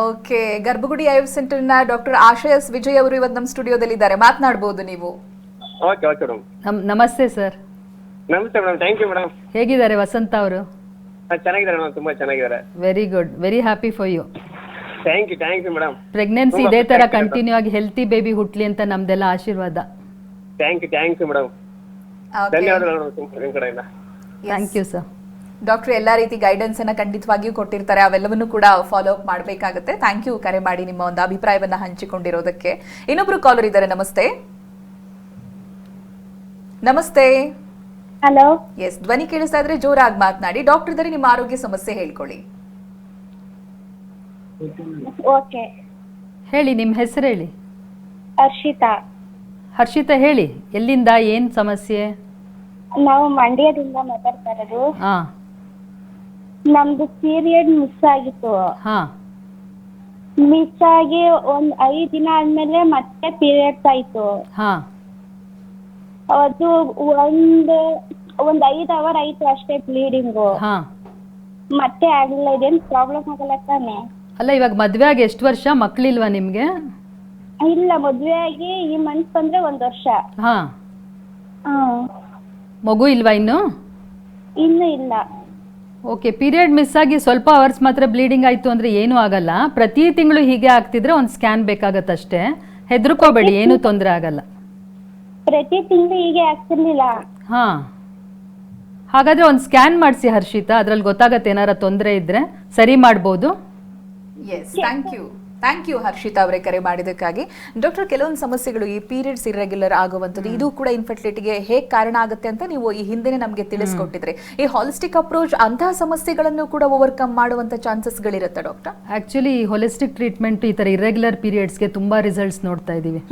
ಓಕೆ, ಗರ್ಭಗುಡಿ ಐವ್ ಸೆಂಟರ್ ನ ಡಾಕ್ಟರ್ ಆಶಯಸ್ ವಿಜಯ್ ಅವರು ಇವತ್ತು ನಮ್ಮ ಸ್ಟುಡಿಯೋದಲ್ಲಿ ಇದ್ದಾರೆ, ಮಾತನಾಡಬಹುದು ನೀವು. Okay madam. ನಮಸ್ತೆ ಸರ್. ನಮಸ್ತೆ ಮೇಡಮ್. Thank you madam. ಹೇಗಿದ್ದಾರೆ ವಸಂತ ಅವರು? ಚೆನ್ನಾಗಿದ್ದಾರೆ ಮೇಡಮ್, ತುಂಬಾ ಚೆನ್ನಾಗಿದ್ದಾರೆ. Very good, very happy for you. Thank you madam. Pregnancy ಇದೇ ತರ ಕಂಟಿನ್ಯೂ ಆಗಿ ಹೆಲ್ತಿ ಬೇಬಿ ಹುಟ್ಲಿ ಅಂತ ನಮ್ದೆಲ್ಲ ಆಶೀರ್ವಾದ. Thank you madam. ಧನ್ಯವಾದಗಳು ನಿಮ್ಮ ಕಡೆಯಿಂದ. Thank you sir. ಡಾಕ್ಟರ್ ಎಲ್ಲಾ ರೀತಿ ಗೈಡೆನ್ಸ್ ಅನ್ನ ಖಂಡಿತವಾಗಿಯೂ ಕೊಟ್ಟಿರ್ತಾರೆ, ಅವೆಲ್ಲವನ್ನು ಕೂಡ ಫಾಲೋ ಅಪ್ ಮಾಡಬೇಕಾಗುತ್ತೆ. ಥ್ಯಾಂಕ್ ಯು ಕರೆ ಮಾಡಿ ನಿಮ್ಮ ಒಂದು ಅಭಿಪ್ರಾಯವನ್ನ ಹಂಚಿಕೊಂಡಿರೋದಕ್ಕೆ. ಇನ್ನೊಬ್ರು ಕಾಲರ್ ಇದ್ದಾರೆ. ನಮಸ್ತೆ. ನಮಸ್ತೆ. ಹಲೋ. ಎಸ್, ಧ್ವನಿ ಕೇಳಿಸ್ತಾ ಇದ್ರೆ ಜೋರಾಗಿ ಮಾತನಾಡಿ. ಡಾಕ್ಟರ್ ಇದ್ದಾರೆ, ನಿಮ್ಮ ಆರೋಗ್ಯ ಸಮಸ್ಯೆ ಹೇಳ್ಕೊಳ್ಳಿ. ಓಕೆ. ಹೇಳಿ, ನಿಮ್ಮ ಹೆಸರು ಹೇಳಿ. ಹರ್ಷಿತಾ. ಹರ್ಷಿತಾ ಹೇಳಿ, ಎಲ್ಲಿಂದ, ಏನ್ ಸಮಸ್ಯೆ? ನಾವು ಮಂಡ್ಯದಿಂದ ಮಾತಾಡ್ತಾ ಇರೋದು. ಹಾ ನಮ್ದು ಪೀರಿಯಡ್ ಮಿಸ್ ಆಗಿತ್ತು. ಹಾ ಮಿಸ್ ಆಗಿ ಒಂದ್ 5 ದಿನ ಆದ್ಮೇಲೆ ಮತ್ತೆ ಪೀರಿಯಡ್ಸ್ ಆಯ್ತು. ಹಾ ಅದು ಒಂದ್ 5 ಅವರ್ ಆಯ್ತು ಅಷ್ಟೇ ಬ್ಲೀಡಿಂಗು. ಹಾ ಮತ್ತೆ ಆಗ್ಲಿಲ್ಲ. ಇದೇನ್ ಪ್ರಾಬ್ಲಮ್ ಆಗಲ್ಲ ತಾನೆ? ಅಲ್ಲ, ಇವಾಗ ಮದ್ವೆ ಆಗಿ ಎಷ್ಟು ವರ್ಷ? ಮಕ್ಳಿಲ್ವಾ ನಿಮ್ಗೆ? ಇಲ್ಲ, ಮದ್ವೆ ಆಗಿ ಈ ಮಂತ್ ಬಂದ್ರೆ 1 ವರ್ಷ. ಹಾ ಹ್ಮ್. ಮಗು ಇಲ್ವಾ ಇನ್ನು? ಇನ್ನು ಇಲ್ಲ. ಓಕೆ, ಪೀರಿಯಡ್ ಮಿಸ್ ಆಗಿ ಸ್ವಲ್ಪ ಅವರ್ಸ್ ಮಾತ್ರ ಬ್ಲೀಡಿಂಗ್ ಆಯ್ತು ಅಂದ್ರೆ ಏನೂ ಆಗಲ್ಲ. ಪ್ರತಿ ತಿಂಗಳು ಹೀಗೆ ಆಗ್ತಿದ್ರೆ ಒಂದು ಸ್ಕ್ಯಾನ್ ಬೇಕಾಗತ್ತಷ್ಟೇ. ಹೆದರ್ಕೋಬೇಡಿ, ಏನು ತೊಂದರೆ ಆಗಲ್ಲ. ಪ್ರತಿ ತಿಂಗಳು ಹೀಗೆ ಆಗ್ತಿರ್ಲಿಲ್ಲ. ಹಾ, ಹಾಗಾದ್ರೆ ಒಂದು ಸ್ಕ್ಯಾನ್ ಮಾಡಿಸಿ ಹರ್ಷಿತಾ, ಅದ್ರಲ್ಲಿ ಗೊತ್ತಾಗತ್ತೆ ಏನಾರ ತೊಂದರೆ ಇದ್ರೆ ಸರಿ ಮಾಡ್ಬೋದು. ಎಸ್, ಥ್ಯಾಂಕ್ ಯು ಹರ್ಷಿತಾ ಅವರೇ ಕರೆ ಮಾಡಿದ್ದಕ್ಕಾಗಿ. ಡಾಕ್ಟರ್, ಕೆಲವೊಂದು ಸಮಸ್ಯೆಗಳು ಈ ಪೀರಿಯಡ್ಸ್ ಇರ್ರೆಗ್ಯುಲರ್ ಆಗುವಂಥದ್ದು, ಇದು ಕೂಡ ಇನ್ಫರ್ಟಿಲಿಟಿಗೆ ಹೇಗೆ ಕಾರಣ ಆಗುತ್ತೆ ಅಂತ ನೀವು ಈ ಹಿಂದೆನೆ ನಮಗೆ ತಿಳಿಸ್ಕೊಟ್ಟಿದ್ರಿ. ಈ ಹಾಲಿಸ್ಟಿಕ್ ಅಪ್ರೋಚ್ ಅಂತಹ ಸಮಸ್ಯೆಗಳನ್ನು ಕೂಡ ಓವರ್ಕಮ್ ಮಾಡುವಂತ ಚಾನ್ಸಸ್ಗಳಿರುತ್ತೆ ಡಾಕ್ಟರ್? ಆಕ್ಚುಲಿ ಹೋಲಿಸ್ಟಿಕ್ ಟ್ರೀಟ್ಮೆಂಟ್ ಈ ತರ ಇರೆಗ್ಯುಲರ್ ಪೀರಿಯಡ್ಸ್ಗೆ ತುಂಬಾ ರಿಸಲ್ಟ್ಸ್ ನೋಡ್ತಾ ಇದೀವಿ.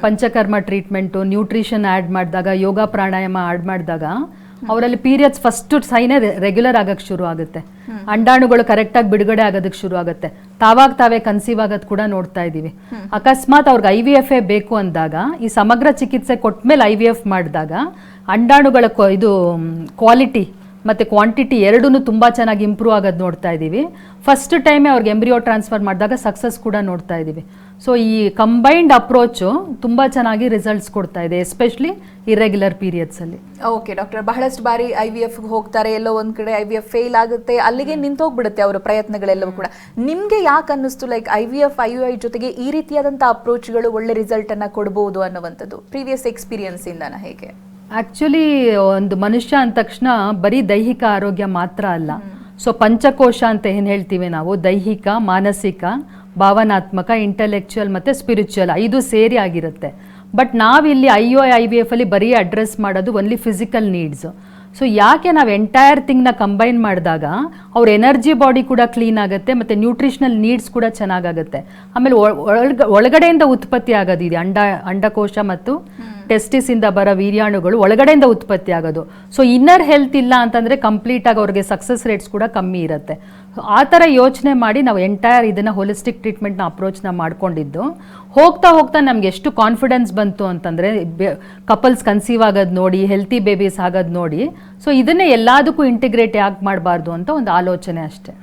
ಪಂಚಕರ್ಮ ಟ್ರೀಟ್ಮೆಂಟ್, ನ್ಯೂಟ್ರಿಷನ್ ಆಡ್ ಮಾಡಿದಾಗ, ಯೋಗ ಪ್ರಾಣಾಯಾಮ ಆಡ್ ಮಾಡಿದಾಗ ಅವರಲ್ಲಿ ಪೀರಿಯಡ್ಸ್ ಫಸ್ಟ್ ಸೈನೇ ರೆಗ್ಯುಲರ್ ಆಗಕ್ಕೆ ಶುರು ಆಗುತ್ತೆ. ಅಂಡಾಣುಗಳು ಕರೆಕ್ಟ್ ಆಗಿ ಬಿಡುಗಡೆ ಆಗೋದಕ್ಕೆ ಶುರು ಆಗುತ್ತೆ. ತಾವೇ ಕನ್ಸೀವ್ ಆಗೋದು ಕೂಡ ನೋಡ್ತಾ ಇದೀವಿ. ಅಕಸ್ಮಾತ್ ಅವ್ರಿಗೆ IVF ಬೇಕು ಅಂದಾಗ, ಈ ಸಮಗ್ರ ಚಿಕಿತ್ಸೆ ಕೊಟ್ಮೇಲೆ IVF ಮಾಡಿದಾಗ ಅಂಡಾಣುಗಳ ಇದು ಕ್ವಾಲಿಟಿ ಮತ್ತೆ ಕ್ವಾಂಟಿಟಿ ಎರಡೂ ತುಂಬಾ ಚೆನ್ನಾಗಿ ಇಂಪ್ರೂವ್ ಆಗೋದು ನೋಡ್ತಾ ಇದೀವಿ. ಫಸ್ಟ್ ಟೈಮೇ ಅವ್ರಿಗೆ ಎಂಬ್ರಿಯೋ ಟ್ರಾನ್ಸ್ಫರ್ ಮಾಡಿದಾಗ ಸಕ್ಸಸ್ ಕೂಡ ನೋಡ್ತಾ ಇದೀವಿ. ಸೊ ಈ ಕಂಬೈನ್ಡ್ ಅಪ್ರೋಚು ತುಂಬಾ ಚೆನ್ನಾಗಿ ರಿಸಲ್ಟ್ಸ್ ಕೊಡ್ತಾ ಇದೆ, ಎಸ್ಪೆಷಲಿ ಇರೆಗ್ಯುಲರ್ ಪೀರಿಯಡ್ಸ್ ಅಲ್ಲಿ. ಓಕೆ ಡಾಕ್ಟರ್, ಬಹಳಷ್ಟು ಬಾರಿ IVF ಹೋಗ್ತಾರೆ, ಎಲ್ಲೋ ಒಂದ್ ಕಡೆ IVF ಫೇಲ್ ಆಗುತ್ತೆ, ಅಲ್ಲಿಗೆ ನಿಂತೋಗ್ಬಿಡುತ್ತೆ ಅವರ ಪ್ರಯತ್ನಗಳೆಲ್ಲವೂ ಕೂಡ. ನಿಮ್ಗೆ ಯಾಕೆ ಅನ್ನಿಸ್ತು ಲೈಕ್ IVF IUI ಜೊತೆಗೆ ಈ ರೀತಿಯಾದಂತ ಅಪ್ರೋಚ್ಗಳು ಒಳ್ಳೆ ರಿಸಲ್ಟ್ ಅನ್ನ ಕೊಡಬಹುದು ಅನ್ನುವಂಥದ್ದು? ಪ್ರೀವಿಯಸ್ ಎಕ್ಸ್ಪೀರಿಯನ್ಸ್ ಇಂದನ ಹೇಗೆ? ಆಕ್ಚುಲಿ ಒಂದು ಮನುಷ್ಯ ಅಂದ ತಕ್ಷಣ ಬರೀ ದೈಹಿಕ ಆರೋಗ್ಯ ಮಾತ್ರ ಅಲ್ಲ. ಸೊ ಪಂಚಕೋಶ ಅಂತ ಏನ್ ಹೇಳ್ತೀವಿ ನಾವು, ದೈಹಿಕ, ಮಾನಸಿಕ, ಭಾವನಾತ್ಮಕ, ಇಂಟೆಲೆಕ್ಚುಯಲ್ ಮತ್ತೆ ಸ್ಪಿರಿಚುವಲ್ 5 ಸೇರಿ ಆಗಿರುತ್ತೆ. ಬಟ್ ನಾವಿಲ್ಲಿ IUI IVF ಅಲ್ಲಿ ಬರೀ ಅಡ್ರೆಸ್ ಮಾಡೋದು ಓನ್ಲಿ ಫಿಸಿಕಲ್ ನೀಡ್ಸ್. ಸೊ ಯಾಕೆ ನಾವು ಎಂಟೈರ್ ಥಿಂಗ್ನ ಕಂಬೈನ್ ಮಾಡಿದಾಗ ಅವ್ರ ಎನರ್ಜಿ ಬಾಡಿ ಕೂಡ ಕ್ಲೀನ್ ಆಗುತ್ತೆ, ಮತ್ತು ನ್ಯೂಟ್ರಿಷನಲ್ ನೀಡ್ಸ್ ಕೂಡ ಚೆನ್ನಾಗಾಗುತ್ತೆ. ಆಮೇಲೆ ಒಳಗಡೆಯಿಂದ ಉತ್ಪತ್ತಿ ಆಗೋದಿದೆ, ಅಂಡಕೋಶ ಮತ್ತು ಟೆಸ್ಟಿಸ್ ಇಂದ ಬರೋ ವೀರ್ಯಾಣುಗಳು ಒಳಗಡೆಯಿಂದ ಉತ್ಪತ್ತಿ ಆಗೋದು. ಸೊ ಇನ್ನರ್ ಹೆಲ್ತ್ ಇಲ್ಲ ಅಂತಂದರೆ ಕಂಪ್ಲೀಟ್ ಆಗಿ ಅವ್ರಿಗೆ ಸಕ್ಸಸ್ ರೇಟ್ಸ್ ಕೂಡ ಕಮ್ಮಿ ಇರುತ್ತೆ. ಆ ಥರ ಯೋಚನೆ ಮಾಡಿ ನಾವು ಎಂಟೈರ್ ಇದನ್ನು ಹೋಲಿಸ್ಟಿಕ್ ಟ್ರೀಟ್ಮೆಂಟ್ನ ಅಪ್ರೋಚ್ನ ಮಾಡ್ಕೊಂಡಿದ್ದು. ಹೋಗ್ತಾ ಹೋಗ್ತಾ ನಮ್ಗೆ ಎಷ್ಟು ಕಾನ್ಫಿಡೆನ್ಸ್ ಬಂತು ಅಂತಂದರೆ, ಕಪಲ್ಸ್ ಕನ್ಸೀವ್ ಆಗೋದು ನೋಡಿ, ಹೆಲ್ತಿ ಬೇಬೀಸ್ ಆಗೋದು ನೋಡಿ, ಸೊ ಇದನ್ನೇ ಎಲ್ಲದಕ್ಕೂ ಇಂಟಿಗ್ರೇಟ್ ಯಾಕೆ ಮಾಡಬಾರ್ದು ಅಂತ ಒಂದು ಆಲೋಚನೆ ಅಷ್ಟೇ.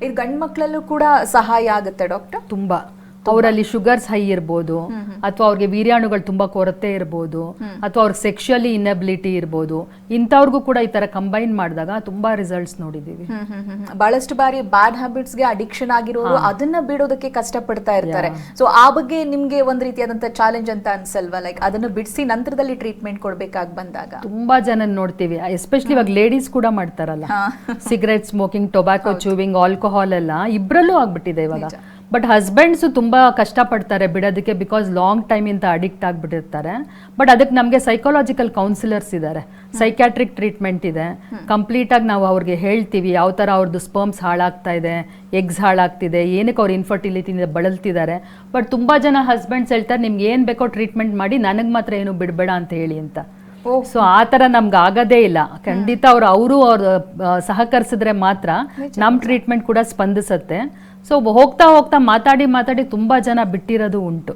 ಇದು ಗಂಡು ಮಕ್ಕಳಲ್ಲೂ ಕೂಡ ಸಹಾಯ ಆಗುತ್ತೆ ಡಾಕ್ಟರ್? ತುಂಬಾ. ಅವರಲ್ಲಿ ಶುಗರ್ಸ್ ಹೈ ಇರ್ಬೋದು, ಅಥವಾ ಅವ್ರಿಗೆ ವೀರ್ಯಾಣುಗಳು ತುಂಬಾ ಕೊರತೆ ಇರ್ಬೋದು, ಅಥವಾ ಅವ್ರಿಗೆ ಸೆಕ್ಷುಯಲಿ ಇನ್ಎಬಿಲಿಟಿ ಇರ್ಬೋದು. ಇಂಥವ್ರಿಗೂ ಕೂಡ ಈ ತರ ಕಂಬೈನ್ ಮಾಡಿದಾಗ ತುಂಬಾ ರಿಸಲ್ಟ್ಸ್ ನೋಡಿದೀವಿ. ಬಹಳಷ್ಟು ಬಾರಿ ಬ್ಯಾಡ್ ಹ್ಯಾಬಿಟ್ಸ್ ಗೆ ಅಡಿಕ್ಷನ್ ಆಗಿರೋರು ಅದನ್ನ ಬಿಡೋದಕ್ಕೆ ಕಷ್ಟಪಡ್ತಾ ಇರ್ತಾರೆ. ಸೊ ಆ ಬಗ್ಗೆ ನಿಮ್ಗೆ ಒಂದ್ ರೀತಿಯಾದಂತ ಚಾಲೆಂಜ್ ಅಂತ ಅನ್ಸಲ್ವಾ? ಲೈಕ್ ಅದನ್ನ ಬಿಡಿಸಿ ನಂತರದಲ್ಲಿ ಟ್ರೀಟ್ಮೆಂಟ್ ಕೊಡ್ಬೇಕಾಗಿ ಬಂದಾಗ ತುಂಬಾ ಜನ ನೋಡ್ತೀವಿ, ಎಸ್ಪೆಷಲಿ ಇವಾಗ ಲೇಡೀಸ್ ಕೂಡ ಮಾಡ್ತಾರಲ್ಲ, ಸಿಗರೆಟ್ ಸ್ಮೋಕಿಂಗ್, ಟೊಬ್ಯಾಕೊ ಚೂವಿಂಗ್, ಆಲ್ಕೋಹಾಲ್ ಎಲ್ಲ ಇಬ್ರಲ್ಲೂ ಆಗ್ಬಿಟ್ಟಿದೆ ಇವಾಗ. ಬಟ್ ಹಸ್ಬೆಂಡ್ಸು ತುಂಬ ಕಷ್ಟಪಡ್ತಾರೆ ಬಿಡೋದಕ್ಕೆ, ಬಿಕಾಸ್ ಲಾಂಗ್ ಟೈಮ್ ಇಂದ ಅಡಿಕ್ಟ್ ಆಗಿಬಿಟ್ಟಿರ್ತಾರೆ. ಬಟ್ ಅದಕ್ಕೆ ನಮಗೆ ಸೈಕಾಲಜಿಕಲ್ ಕೌನ್ಸಿಲರ್ಸ್ ಇದ್ದಾರೆ, ಸೈಕ್ಯಾಟ್ರಿಕ್ ಟ್ರೀಟ್ಮೆಂಟ್ ಇದೆ. ಕಂಪ್ಲೀಟಾಗಿ ನಾವು ಅವ್ರಿಗೆ ಹೇಳ್ತೀವಿ ಯಾವ ಥರ ಅವ್ರದ್ದು ಸ್ಪರ್ಮ್ಸ್ ಹಾಳಾಗ್ತಾ ಇದೆ, ಎಗ್ಸ್ ಹಾಳಾಗ್ತಿದೆ, ಏನಕ್ಕೆ ಅವ್ರು ಇನ್ಫರ್ಟಿಲಿಟಿಯಿಂದ ಬಳಲ್ತಿದ್ದಾರೆ. ಬಟ್ ತುಂಬ ಜನ ಹಸ್ಬೆಂಡ್ಸ್ ಹೇಳ್ತಾರೆ, ನಿಮ್ಗೆ ಏನು ಬೇಕೋ ಟ್ರೀಟ್ಮೆಂಟ್ ಮಾಡಿ, ನನಗೆ ಮಾತ್ರ ಏನು ಬಿಡಬೇಡ ಅಂತ ಹೇಳಿ ಅಂತ. ಸೊ ಆ ಥರ ನಮ್ಗೆ ಆಗೋದೇ ಇಲ್ಲ. ಖಂಡಿತ ಅವರು ಸಹಕರಿಸಿದ್ರೆ ಮಾತ್ರ ನಮ್ಮ ಟ್ರೀಟ್ಮೆಂಟ್ ಕೂಡ ಸ್ಪಂದಿಸುತ್ತೆ. ಸೊ ಹೋಗ್ತಾ ಹೋಗ್ತಾ ಮಾತಾಡಿ ತುಂಬಾ ಜನ ಬಿಟ್ಟಿರೋದು ಉಂಟು.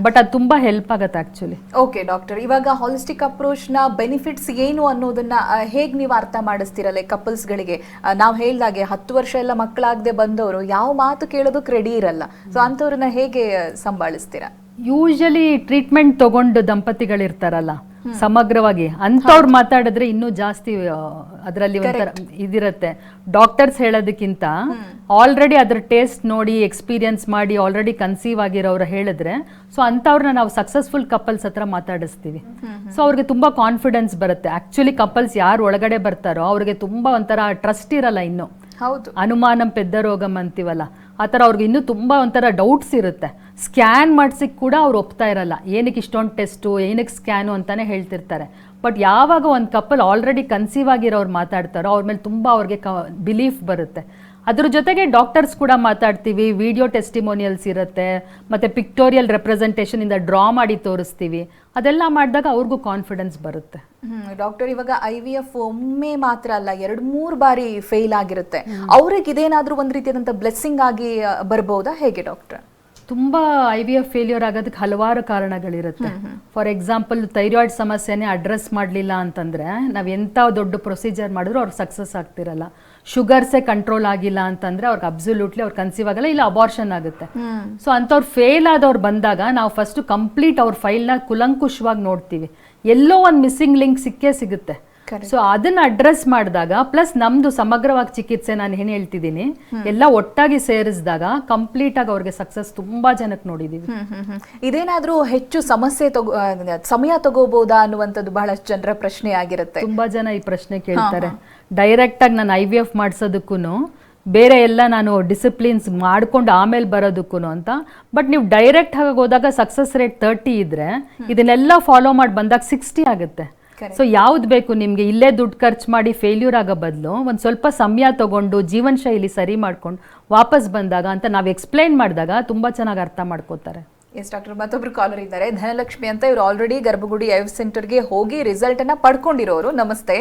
ಬಟ್ ಅದು ತುಂಬಾ ಹೆಲ್ಪ್ ಆಗತ್ತೆ ಆಕ್ಚುಲಿ. ಓಕೆ ಡಾಕ್ಟರ್, ಇವಾಗ ಹಾಲಿಸ್ಟಿಕ್ ಅಪ್ರೋಚ್ ನ ಬೆನಿಫಿಟ್ಸ್ ಏನು ಅನ್ನೋದನ್ನ ಹೇಗ್ ನೀವು ಅರ್ಥ ಮಾಡಿಸ್ತೀರಲ್ಲ ಕಪಲ್ಸ್ ಗಳಿಗೆ? ನಾವು ಹೇಳ್ದಾಗೆ 10 ವರ್ಷ ಎಲ್ಲ ಮಕ್ಕಳಾಗದೆ ಬಂದವರು ಯಾವ ಮಾತು ಕೇಳೋದಕ್ಕೆ ರೆಡಿ ಇರಲ್ಲ. ಸೊ ಅಂತವ್ರನ್ನ ಹೇಗೆ ಸಂಭಾಳಿಸ್ತೀರಾ? ಯೂಶಲಿ ಟ್ರೀಟ್ಮೆಂಟ್ ತಗೊಂಡು ದಂಪತಿಗಳಿರ್ತಾರಲ್ಲ ಸಮಗ್ರವಾಗಿ ಅಂಥವ್ರು ಮಾತಾಡಿದ್ರೆ ಇನ್ನೂ ಜಾಸ್ತಿ ಅದರಲ್ಲಿ ಒಂಥರ ಇದಿರತ್ತೆ. ಡಾಕ್ಟರ್ಸ್ ಹೇಳೋದಕ್ಕಿಂತ ಆಲ್ರೆಡಿ ಅದ್ರ ಟೇಸ್ಟ್ ನೋಡಿ ಎಕ್ಸ್ಪೀರಿಯನ್ಸ್ ಮಾಡಿ ಆಲ್ರೆಡಿ ಕನ್ಸೀವ್ ಆಗಿರೋರು ಹೇಳಿದ್ರೆ ಸೊ ಅಂಥವ್ರನ್ನ ನಾವು ಸಕ್ಸಸ್ಫುಲ್ ಕಪಲ್ಸ್ ಹತ್ರ ಮಾತಾಡಿಸ್ತೀವಿ. ಸೊ ಅವ್ರಿಗೆ ತುಂಬಾ ಕಾನ್ಫಿಡೆನ್ಸ್ ಬರುತ್ತೆ. ಆಕ್ಚುಲಿ ಕಪಲ್ಸ್ ಯಾರು ಒಳಗಡೆ ಬರ್ತಾರೋ ಅವ್ರಿಗೆ ತುಂಬಾ ಒಂಥರ ಟ್ರಸ್ಟ್ ಇರಲ್ಲ, ಇನ್ನು ಹೌದು, ಅನುಮಾನಂ ಪೆದ್ದ ರೋಗಂ ಅಂತೀವಲ್ಲ ಆ ಥರ ಅವ್ರಿಗೆ ಇನ್ನೂ ತುಂಬ ಒಂಥರ ಡೌಟ್ಸ್ ಇರುತ್ತೆ. ಸ್ಕ್ಯಾನ್ ಮಾಡಿಸಿಕ್ ಕೂಡ ಅವ್ರು ಒಪ್ತಾ ಇರಲ್ಲ, ಏನಕ್ಕೆ ಇಷ್ಟೊಂದು ಟೆಸ್ಟು, ಏನಕ್ಕೆ ಸ್ಕ್ಯಾನು ಅಂತಾನೆ ಹೇಳ್ತಿರ್ತಾರೆ. ಬಟ್ ಯಾವಾಗ ಒಂದು ಕಪಲ್ ಆಲ್ರೆಡಿ ಕನ್ಸೀವ್ ಆಗಿರೋರು ಮಾತಾಡ್ತಾರೋ ಅವ್ರ ಮೇಲೆ ತುಂಬ ಅವ್ರಿಗೆ ಬಿಲೀಫ್ ಬರುತ್ತೆ. ಅದ್ರ ಜೊತೆಗೆ ಡಾಕ್ಟರ್ಸ್ ಕೂಡ ಮಾತಾಡ್ತೀವಿ, ವಿಡಿಯೋ ಟೆಸ್ಟಿಮೋನಿಯಲ್ಸ್ ಇರುತ್ತೆ, ಮತ್ತು ಪಿಕ್ಟೋರಿಯಲ್ ರೆಪ್ರೆಸೆಂಟೇಷನ್ ಇಂದ ಡ್ರಾ ಮಾಡಿ ತೋರಿಸ್ತೀವಿ. ಅದೆಲ್ಲ ಮಾಡಿದಾಗ ಅವ್ರಿಗೂ ಕಾನ್ಫಿಡೆನ್ಸ್ ಬರುತ್ತೆ. ಡಾಕ್ಟರ್, ಇವಾಗ IVF ಒಮ್ಮೆ ಮಾತ್ರ ಅಲ್ಲ 2-3 ಬಾರಿ ಫೇಲ್ ಆಗಿರುತ್ತೆ, ಅವ್ರಿಗೆ ಇದೇನಾದ್ರೂ ಒಂದ್ ರೀತಿಯಾದಂತ ಬ್ಲೆಸ್ಸಿಂಗ್ ಆಗಿ ಬರ್ಬೋದಾ, ಹೇಗೆ ಡಾಕ್ಟರ್? ತುಂಬ IVF ಫೇಲ್ಯೂರ್ ಆಗೋದಕ್ಕೆ ಹಲವಾರು ಕಾರಣಗಳಿರುತ್ತೆ. ಫಾರ್ ಎಕ್ಸಾಂಪಲ್ ಥೈರಾಯ್ಡ್ ಸಮಸ್ಯೆನೇ ಅಡ್ರೆಸ್ ಮಾಡಲಿಲ್ಲ ಅಂತಂದರೆ ನಾವು ಎಂಥ ದೊಡ್ಡ ಪ್ರೊಸೀಜರ್ ಮಾಡಿದ್ರು ಅವ್ರಿಗೆ ಸಕ್ಸಸ್ ಆಗ್ತಿರಲ್ಲ. ಶುಗರ್ಸೇ ಕಂಟ್ರೋಲ್ ಆಗಿಲ್ಲ ಅಂತಂದರೆ ಅವ್ರಿಗೆ ಅಬ್ಸಲ್ಯೂಟ್ಲಿ ಅವ್ರು ಕನ್ಸೀವ್ ಆಗಲ್ಲ, ಇಲ್ಲ ಅಬಾರ್ಷನ್ ಆಗುತ್ತೆ. ಸೊ ಅಂಥವ್ರು ಫೇಲ್ ಆದವ್ರು ಬಂದಾಗ ನಾವು ಫಸ್ಟು ಕಂಪ್ಲೀಟ್ ಅವ್ರ ಫೈಲ್ನ ಕುಲಂಕುಷವಾಗಿ ನೋಡ್ತೀವಿ. ಎಲ್ಲೋ ಒಂದು ಮಿಸ್ಸಿಂಗ್ ಲಿಂಕ್ ಸಿಕ್ಕೇ ಸಿಗುತ್ತೆ. ಸೊ ಅದನ್ನ ಅಡ್ರೆಸ್ ಮಾಡಿದಾಗ ಪ್ಲಸ್ ನಮ್ದು ಸಮಗ್ರವಾಗಿ ಚಿಕಿತ್ಸೆ ನಾನು ಏನು ಹೇಳ್ತಿದ್ದೀನಿ ಎಲ್ಲ ಒಟ್ಟಾಗಿ ಸೇರಿಸಿದಾಗ ಕಂಪ್ಲೀಟ್ ಆಗಿ ಅವ್ರಿಗೆ ಸಕ್ಸಸ್ ತುಂಬಾ ಜನಕ್ಕೆ ನೋಡಿದೀವಿ. ಇದೇನಾದ್ರೂ ಹೆಚ್ಚು ಸಮಯ ತಗೋಬಹುದಾ ಅನ್ನುವಂಥದ್ದು ಬಹಳಷ್ಟು ಜನರ ಪ್ರಶ್ನೆ ಆಗಿರುತ್ತೆ. ತುಂಬಾ ಜನ ಈ ಪ್ರಶ್ನೆ ಕೇಳ್ತಾರೆ. ಡೈರೆಕ್ಟ್ ಆಗಿ ನಾನು IVF ಮಾಡಿಸೋದಕ್ಕೂ ಬೇರೆ ಎಲ್ಲ ನಾನು ಡಿಸಿಪ್ಲಿನ್ಸ್ ಮಾಡ್ಕೊಂಡು ಆಮೇಲೆ ಬರೋದಕ್ಕೂ ಅಂತ. ಬಟ್ ನೀವು ಡೈರೆಕ್ಟ್ ಆಗಿ ಹೋದಾಗ ಸಕ್ಸಸ್ ರೇಟ್ 30 ಇದ್ರೆ ಇದನ್ನೆಲ್ಲ ಫಾಲೋ ಮಾಡಿ ಬಂದಾಗ 60 ಆಗುತ್ತೆ. ಸೊ ಯಾವ್ದು ಬೇಕು ನಿಮ್ಗೆ? ಇಲ್ಲೇ ದುಡ್ಡು ಖರ್ಚು ಮಾಡಿ ಫೇಲ್ಯೂರ್ ಆಗೋ ಬದಲು ಒಂದು ಸ್ವಲ್ಪ ಸಮಯ ತಗೊಂಡು ಜೀವನ ಶೈಲಿ ಸರಿ ಮಾಡ್ಕೊಂಡು ವಾಪಸ್ ಬಂದಾಗ ಅಂತ ನಾವು ಎಕ್ಸ್ಪ್ಲೈನ್ ಮಾಡಿದಾಗ ತುಂಬಾ ಚೆನ್ನಾಗಿ ಅರ್ಥ ಮಾಡ್ಕೋತಾರೆ. ಎಸ್ ಡಾಕ್ಟರ್, ಮತ್ತೊಬ್ರು ಕಾಲರ್ ಇದ್ದಾರೆ, ಧನಲಕ್ಷ್ಮಿ ಅಂತ. ಇವರು ಆಲ್ರೆಡಿ ಗರ್ಭಗುಡಿ IVF ಸೆಂಟರ್ಗೆ ಹೋಗಿ ರಿಸಲ್ಟ್ ಅನ್ನ ಪಡ್ಕೊಂಡಿರೋರು. ನಮಸ್ತೆ.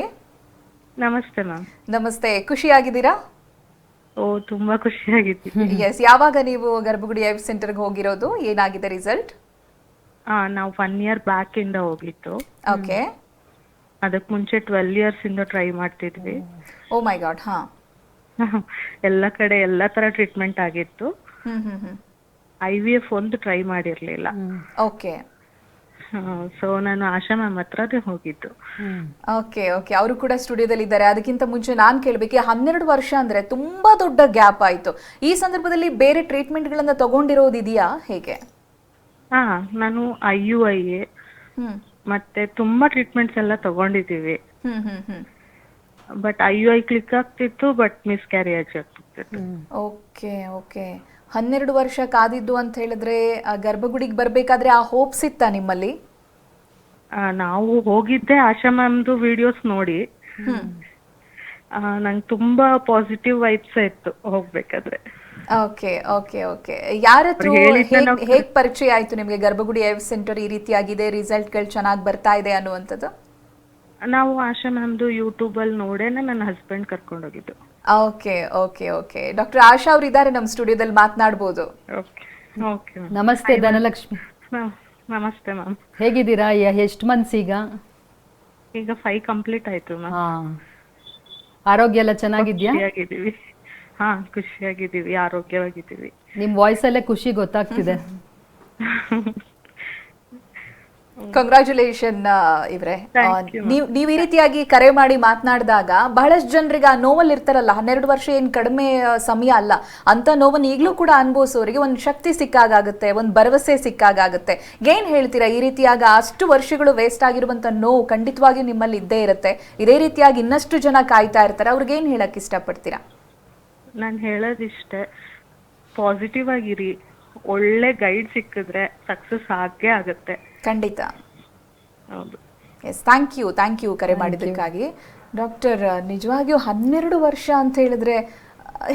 ನಮಸ್ತೆ ಮ್ಯಾಮ್. ನಮಸ್ತೆ, ಖುಷಿಯಾಗಿದ್ದೀರಾ? ಓ, ತುಂಬಾ ಖುಷಿಯಾಗಿದ್ದೀನಿ. ಎಸ್, ಯಾವಾಗ ನೀವು ಗರ್ಭಗುಡಿ IVF ಸೆಂಟರ್ಗೆ ಹೋಗಿರೋದು? ಏನಾಗಿದೆ ರಿಸಲ್ಟ್? ನಾವು 1 ಇಯರ್ ಬ್ಯಾಕ್ ಇಂದ ಹೋಗಿತ್ತು. ಓಕೆ. ಅದಕ್ಕೆ ಮುಂಚೆ 12 ಇಯರ್ಸ್ ಇಂದ ಟ್ರೈ ಮಾಡ್ತಿದ್ವಿ. ಓ ಮೈ ಗಾಡ್. ಹಾ, ಎಲ್ಲ ಕಡೆ ಎಲ್ಲ ತರ ಟ್ರೀಟ್ಮೆಂಟ್ ಆಗಿತ್ತು. IVF ಒಂದು ಟ್ರೈ ಮಾಡಿರ್ಲಿಲ್ಲ. ಓಕೆ. ಸೊ ನಾನು ಆಶಾ ಮ್ಯಾಮ್ ಹತ್ರನೇ ಹೋಗಿದ್ದು. ಓಕೆ ಓಕೆ, ಅವರು ಕೂಡ ಸ್ಟುಡಿಯೋದಲ್ಲಿ ಇದ್ದಾರೆ. ಅದಕ್ಕಿಂತ ಮುಂಚೆ ನಾನು ಕೇಳಬೇಕು, 12 ವರ್ಷ ಅಂದ್ರೆ ತುಂಬಾ ದೊಡ್ಡ ಗ್ಯಾಪ್ ಆಯ್ತು. ಈ ಸಂದರ್ಭದಲ್ಲಿ ಬೇರೆ ಟ್ರೀಟ್ಮೆಂಟ್ ಗಳನ್ನ ತಗೊಂಡಿರೋದಿದೆಯಾ, ಹೇಗೆ? ನಾನು IUI ಮತ್ತೆ ತುಂಬಾ ಟ್ರೀಟ್ಮೆಂಟ್ಸ್ ಎಲ್ಲ ತಗೊಂಡಿದೀವಿ. ಬಟ್ IUI ಕ್ಲಿಕ್ ಆಗ್ತಿತ್ತು, ಬಟ್ ಮಿಸ್ಕ್ಯಾರೇಜ್ ಆಗ್ತಿತ್ತು. ಓಕೆ ಓಕೆ, 12 ವರ್ಷ ಕಾದಿದ್ದು ಅಂತ ಹೇಳಿದ್ರೆ ಗರ್ಭಗುಡಿಗೆ ಬರ್ಬೇಕಾದ್ರೆ ಆ ಹೋಪ್ಸ್ ಇತ್ತಾ ನಿಮ್ಮಲ್ಲಿ? ನಾವು ಹೋಗಿದ್ದೆ ಆಶಾ ಮ್ಯಾಮ್ದು ವಿಡಿಯೋಸ್ ನೋಡಿ. ನಂಗೆ ತುಂಬಾ ಪಾಸಿಟಿವ್ ವೈಬ್ಸ್ ಇತ್ತು ಹೋಗ್ಬೇಕಾದ್ರೆ. ಓಕೆ ಓಕೆ ಓಕೆ, ಯಾರ ಹತ್ರ ಹೇಗ್ ಪರಿಚಯ ಆಯ್ತು ನಿಮ್ಗೆ ಗರ್ಭಗುಡಿ IVF ಸೆಂಟರ್ ಈ ರೀತಿಯಾಗಿದೆ, ರಿಸಲ್ಟ್ ಗಳು ಚೆನ್ನಾಗಿ ಬರ್ತಾ ಇದೆ ಅನ್ನುವಂಥದ್ದು? ನಾವು ಆಶಾ ಮ್ಯಾಮ್ದು ಯೂಟ್ಯೂಬ್ ಅಲ್ಲಿ ನೋಡೇನೆ ನನ್ನ ಹಸ್ಬೆಂಡ್ ಕರ್ಕೊಂಡು ಹೋಗಿದ್ದು. ಓಕೆ ಓಕೆ ಓಕೆ, ಡಾಕ್ಟರ್ ಆಶಾ ಅವ್ರು ಇದ್ದಾರೆ ನಮ್ಮ ಸ್ಟುಡಿಯೋದಲ್ಲಿ, ಮಾತನಾಡಬಹುದು. ಓಕೆ. ನಮಸ್ತೆ ಧನಲಕ್ಷ್ಮಿ. ನಮಸ್ತೆ ಮ್ಯಾಮ್. ಹೇಗಿದ್ದೀರಾ? ಎಷ್ಟು ಮಂತ್ಸ್ ಈಗ? 5 ಕಂಪ್ಲೀಟ್ ಆಯ್ತು ಮ್ಯಾಮ್. ಆರೋಗ್ಯ ಎಲ್ಲ ಚೆನ್ನಾಗಿದ್ಯಾ? ಖುಷಿಯಾಗಿದ್ದೀವಿ. ಖುಷಿಯಾಗಿದ್ದೀವಿ, ಆರೋಗ್ಯವಾಗಿದ್ದೀವಿ. ನಿಮ್ ವಾಯ್ಸ್ ಅಲ್ಲೇ ಖುಷಿ ಗೊತ್ತಾಗ್ತಿದೆ. ಕಂಗ್ರಾಚುಲೇಷನ್ ಇವ್ರೆ. ನೀವ್ ಈ ರೀತಿಯಾಗಿ ಕರೆ ಮಾಡಿ ಮಾತನಾಡಿದಾಗ ಬಹಳಷ್ಟು ಜನರಿಗೆ ಆ ನೋವಲ್ಲಿ ಇರ್ತಾರಲ್ಲ, 12 ವರ್ಷ ಏನ್ ಕಡಿಮೆ ಸಮಯ ಅಲ್ಲ ಅಂತ ನೋವನ್ನು ಈಗಲೂ ಕೂಡ ಅನುಭವಿಸೋರಿಗೆ ಒಂದು ಶಕ್ತಿ ಸಿಕ್ಕಾಗುತ್ತೆ, ಒಂದು ಭರವಸೆ ಸಿಕ್ಕಾಗುತ್ತೆ. ಏನ್ ಹೇಳ್ತೀರಾ? ಈ ರೀತಿಯಾಗ ಅಷ್ಟು ವರ್ಷಗಳು ವೇಸ್ಟ್ ಆಗಿರುವಂತ ನೋವು ಖಂಡಿತವಾಗಿಯೂ ನಿಮ್ಮಲ್ಲಿ ಇದ್ದೇ ಇರುತ್ತೆ. ಇದೇ ರೀತಿಯಾಗಿ ಇನ್ನಷ್ಟು ಜನ ಕಾಯ್ತಾ ಇರ್ತಾರೆ, ಅವ್ರಿಗೆ ಏನ್ ಹೇಳಕ್ ಇಷ್ಟಪಡ್ತೀರಾ? ನಾನು ಹೇಳೋದಿಷ್ಟೇ, ಪಾಸಿಟಿವ್ ಆಗಿರಿ. ಒಳ್ಳೆ ಗೈಡ್ ಸಿಕ್ಕಿದ್ರೆ ಸಕ್ಸಸ್ ಆಗೇ ಆಗುತ್ತೆ. ಖಂಡಿತ. ಹೌದು. ಎಸ್, ಥ್ಯಾಂಕ್ ಯು ಕರೆ ಮಾಡಿದ್ದಕ್ಕಾಗಿ. ಡಾಕ್ಟರ್, ನಿಜವಾಗಿಯೂ 12 ವರ್ಷ ಅಂತ ಹೇಳಿದ್ರೆ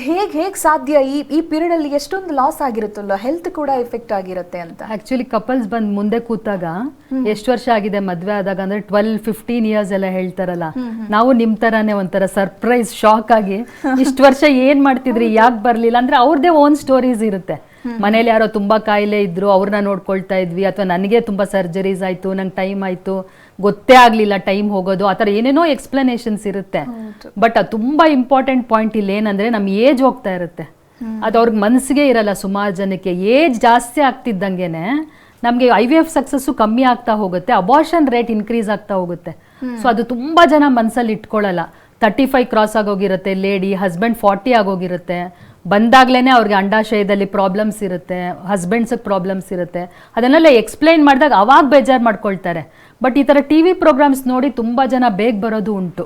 ಹೇಗೆ ಸಾಧ್ಯ ಈ ಪೀರಿಯಡ್ ಅಲ್ಲಿ ಎಷ್ಟೊಂದು ಲಾಸ್ ಆಗಿರುತ್ತಲ್ಲ, ಹೆಲ್ತ್ ಕೂಡ ಎಫೆಕ್ಟ್ ಆಗಿರುತ್ತೆ ಅಂತ. ಆಕ್ಚುಲಿ ಕಪಲ್ಸ್ ಬಂದ್ ಮುಂದೆ ಕೂತಾಗ ಎಷ್ಟು ವರ್ಷ ಆಗಿದೆ ಮದ್ವೆ ಆದಾಗ ಅಂದ್ರೆ 12-15 ಇಯರ್ಸ್ ಎಲ್ಲ ಹೇಳ್ತಾರಲ್ಲ, ನಾವು ನಿಮ್ ತರಾನೇ ಒಂಥರ ಸರ್ಪ್ರೈಸ್ ಶಾಕ್ ಆಗಿ ಇಷ್ಟು ವರ್ಷ ಏನ್ ಮಾಡ್ತಿದ್ರಿ, ಯಾಕೆ ಬರ್ಲಿಲ್ಲ ಅಂದ್ರೆ ಅವ್ರದೇ ಓನ್ ಸ್ಟೋರೀಸ್ ಇರುತ್ತೆ. ಮನೇಲಿ ಯಾರೋ ತುಂಬಾ ಕಾಯಿಲೆ ಇದ್ರು, ಅವ್ರನ್ನ ನೋಡ್ಕೊಳ್ತಾ ಇದ್ವಿ, ಅಥವಾ ನನಗೆ ತುಂಬಾ ಸರ್ಜರೀಸ್ ಆಯ್ತು, ನಂಗೆ ಟೈಮ್ ಆಯ್ತು, ಗೊತ್ತೇ ಆಗ್ಲಿಲ್ಲ ಟೈಮ್ ಹೋಗೋದು, ಆ ಥರ ಏನೇನೋ ಎಕ್ಸ್ಪ್ಲನೇಷನ್ಸ್ ಇರುತ್ತೆ. ಬಟ್ ಅದು ತುಂಬಾ ಇಂಪಾರ್ಟೆಂಟ್ ಪಾಯಿಂಟ್ ಇಲ್ಲಿ ಏನಂದ್ರೆ ನಮ್ ಏಜ್ ಹೋಗ್ತಾ ಇರುತ್ತೆ, ಅದು ಅವ್ರಿಗೆ ಮನಸ್ಸಿಗೆ ಇರಲ್ಲ. ಸುಮಾರು ಜನಕ್ಕೆ ಏಜ್ ಜಾಸ್ತಿ ಆಗ್ತಿದ್ದಂಗೆನೆ ನಮ್ಗೆ IVF ಸಕ್ಸಸ್ಸು ಕಮ್ಮಿ ಆಗ್ತಾ ಹೋಗುತ್ತೆ, ಅಬಾರ್ಷನ್ ರೇಟ್ ಇನ್ಕ್ರೀಸ್ ಆಗ್ತಾ ಹೋಗುತ್ತೆ. ಸೊ ಅದು ತುಂಬಾ ಜನ ಮನಸ್ಸಲ್ಲಿ ಇಟ್ಕೊಳ್ಳಲ್ಲ. 35 ಕ್ರಾಸ್ ಆಗೋಗಿರುತ್ತೆ ಲೇಡಿ, ಹಸ್ಬೆಂಡ್ 40 ಆಗೋಗಿರುತ್ತೆ, ಬಂದಾಗ್ಲೇನೆ ಅವ್ರಿಗೆ ಅಂಡಾಶಯದಲ್ಲಿ ಪ್ರಾಬ್ಲಮ್ಸ್ ಇರುತ್ತೆ, ಹಸ್ಬೆಂಡ್ಸ್ ಪ್ರಾಬ್ಲಮ್ಸ್ ಇರುತ್ತೆ. ಅದನ್ನೆಲ್ಲ ಎಕ್ಸ್ಪ್ಲೈನ್ ಮಾಡಿದಾಗ ಅವಾಗ ಬೇಜಾರು ಮಾಡ್ಕೊಳ್ತಾರೆ. ಬಟ್ ಈ ತರ TV ಪ್ರೋಗ್ರಾಮ್ಸ್ ನೋಡಿ ತುಂಬಾ ಜನ ಬೇಗ ಬರೋದು ಉಂಟು,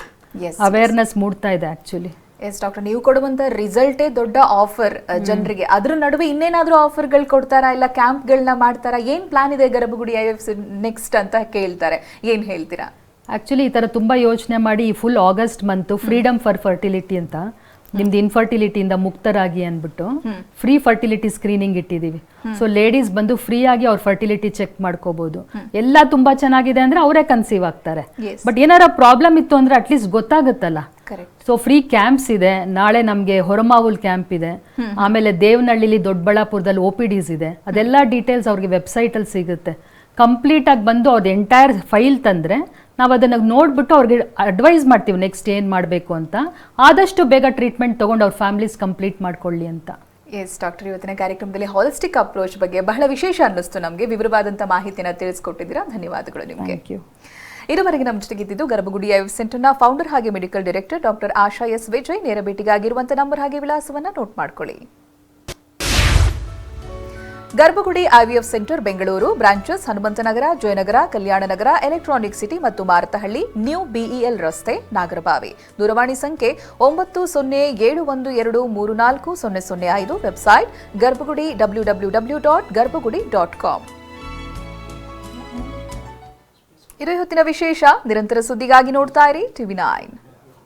ಅವೇರ್ನೆಸ್ ಮೂಡ್ತಾ ಇದೆ ಆಕ್ಚುಲಿ. ಎಸ್ ಡಾಕ್ಟರ್, ನೀವು ಕೊಡುವಂತ ರಿಸಲ್ಟೇ ದೊಡ್ಡ ಆಫರ್ ಜನರಿಗೆ. ಅದ್ರ ನಡುವೆ ಇನ್ನೇನಾದ್ರೂ ಆಫರ್ಗಳು ಕೊಡ್ತಾರಾ, ಇಲ್ಲ ಕ್ಯಾಂಪ್ಗಳನ್ನ ಮಾಡ್ತಾರಾ, ಏನ್ ಪ್ಲಾನ್ ಇದೆ ಗರ್ಭಗುಡಿ IVF ನೆಕ್ಸ್ಟ್ ಅಂತ ಕೇಳ್ತಾರೆ, ಏನ್ ಹೇಳ್ತೀರಾ? ಆಕ್ಚುಲಿ ಈ ತರ ತುಂಬಾ ಯೋಚನೆ ಮಾಡಿ ಈ full August month freedom for fertility ಅಂತ, ನಿಮ್ದು ಇನ್ಫರ್ಟಿಲಿಟಿಯಿಂದ ಮುಕ್ತರಾಗಿ ಅಂದ್ಬಿಟ್ಟು ಫ್ರೀ ಫರ್ಟಿಲಿಟಿ ಸ್ಕ್ರೀನಿಂಗ್ ಇಟ್ಟಿದೀವಿ. ಸೊ ಲೇಡೀಸ್ ಬಂದು ಫ್ರೀ ಆಗಿ ಅವ್ರ ಫರ್ಟಿಲಿಟಿ ಚೆಕ್ ಮಾಡ್ಕೋಬಹುದು. ಎಲ್ಲ ತುಂಬಾ ಚೆನ್ನಾಗಿದೆ ಅಂದ್ರೆ ಅವರೇ ಕನ್ಸೀವ್ ಆಗ್ತಾರೆ. ಬಟ್ ಏನಾರ ಪ್ರಾಬ್ಲಮ್ ಇತ್ತು ಅಂದ್ರೆ ಅಟ್ಲೀಸ್ಟ್ ಗೊತ್ತಾಗುತ್ತಲ್ಲ. ಸೊ ಫ್ರೀ ಕ್ಯಾಂಪ್ಸ್ ಇದೆ. ನಾಳೆ ನಮ್ಗೆ ಹೊರಮಾವುಲ್ ಕ್ಯಾಂಪ್ ಇದೆ, ಆಮೇಲೆ ದೇವನಹಳ್ಳಿಲಿ ದೊಡ್ಡಬಳ್ಳಾಪುರದಲ್ಲಿ OPDs ಇದೆ. ಅದೆಲ್ಲ ಡೀಟೇಲ್ಸ್ ಅವ್ರಿಗೆ ವೆಬ್ಸೈಟ್ ಅಲ್ಲಿ ಸಿಗುತ್ತೆ. ಕಂಪ್ಲೀಟ್ ಆಗಿ ಬಂದು ಅವ್ರದ್ದು ಎಂಟೈರ್ ಫೈಲ್ ತಂದ್ರೆ ನಾವು ಅದನ್ನ ನೋಡ್ಬಿಟ್ಟು ಅವ್ರಿಗೆ ಅಡ್ವೈಸ್ ಮಾಡ್ತೀವಿ ನೆಕ್ಸ್ಟ್ ಏನ್ ಮಾಡಬೇಕು ಅಂತ. ಆದಷ್ಟು ಬೇಗ ಟ್ರೀಟ್ಮೆಂಟ್ ತಗೊಂಡು ಅವ್ರ ಫ್ಯಾಮಿಲೀಸ್ ಕಂಪ್ಲೀಟ್ ಮಾಡ್ಕೊಳ್ಳಿ ಅಂತ. ಎಸ್ ಡಾಕ್ಟರ್, ಇವತ್ತಿನ ಕಾರ್ಯಕ್ರಮದಲ್ಲಿ ಹಾಲಿಸ್ಟಿಕ್ ಅಪ್ರೋಚ್ ಬಗ್ಗೆ ಬಹಳ ವಿಶೇಷ ಅನ್ನಿಸ್ತು ನಮಗೆ. ವಿವರವಾದಂಥ ಮಾಹಿತಿನ ತಿಳಿಸ್ಕೊಟ್ಟಿದ್ದೀರಾ, ಧನ್ಯವಾದಗಳು ನಿಮಗೆ. ಇದುವರೆಗೆ ನಮ್ಮ ಜೊತೆಗಿದ್ದು ಗರ್ಭಗುಡಿ IVF ಸೆಂಟರ್ನ ಫೌಂಡರ್ ಹಾಗೆ medical director doctor Asha S. Vijay. ನೇರ ಭೇಟಿಗಾಗಿರುವಂಥ ನಂಬರ್ ಹಾಗೆ ವಿಳಾಸವನ್ನ ನೋಟ್ ಮಾಡ್ಕೊಳ್ಳಿ. Garbhagudi IVF centre Bengaluru branches Hanumanthanagar, Jayanagar, Kalyananagar, electronic city ಮತ್ತು ಮಾರತಹಳ್ಳಿ, ನ್ಯೂ BEL ರಸ್ತೆ, ನಾಗರಬಾವಿ. ದೂರವಾಣಿ ಸಂಖ್ಯೆ 9072340005. ವೆಬ್ಸೈಟ್ ಗರ್ಭಗುಡಿ www.garbhagudi.com. ಇದು ಇವತ್ತಿನ ವಿಶೇಷ. ನಿರಂತರ ಸುದ್ದಿಗಾಗಿ ನೋಡ್ತಾ ಇರಿ TV9.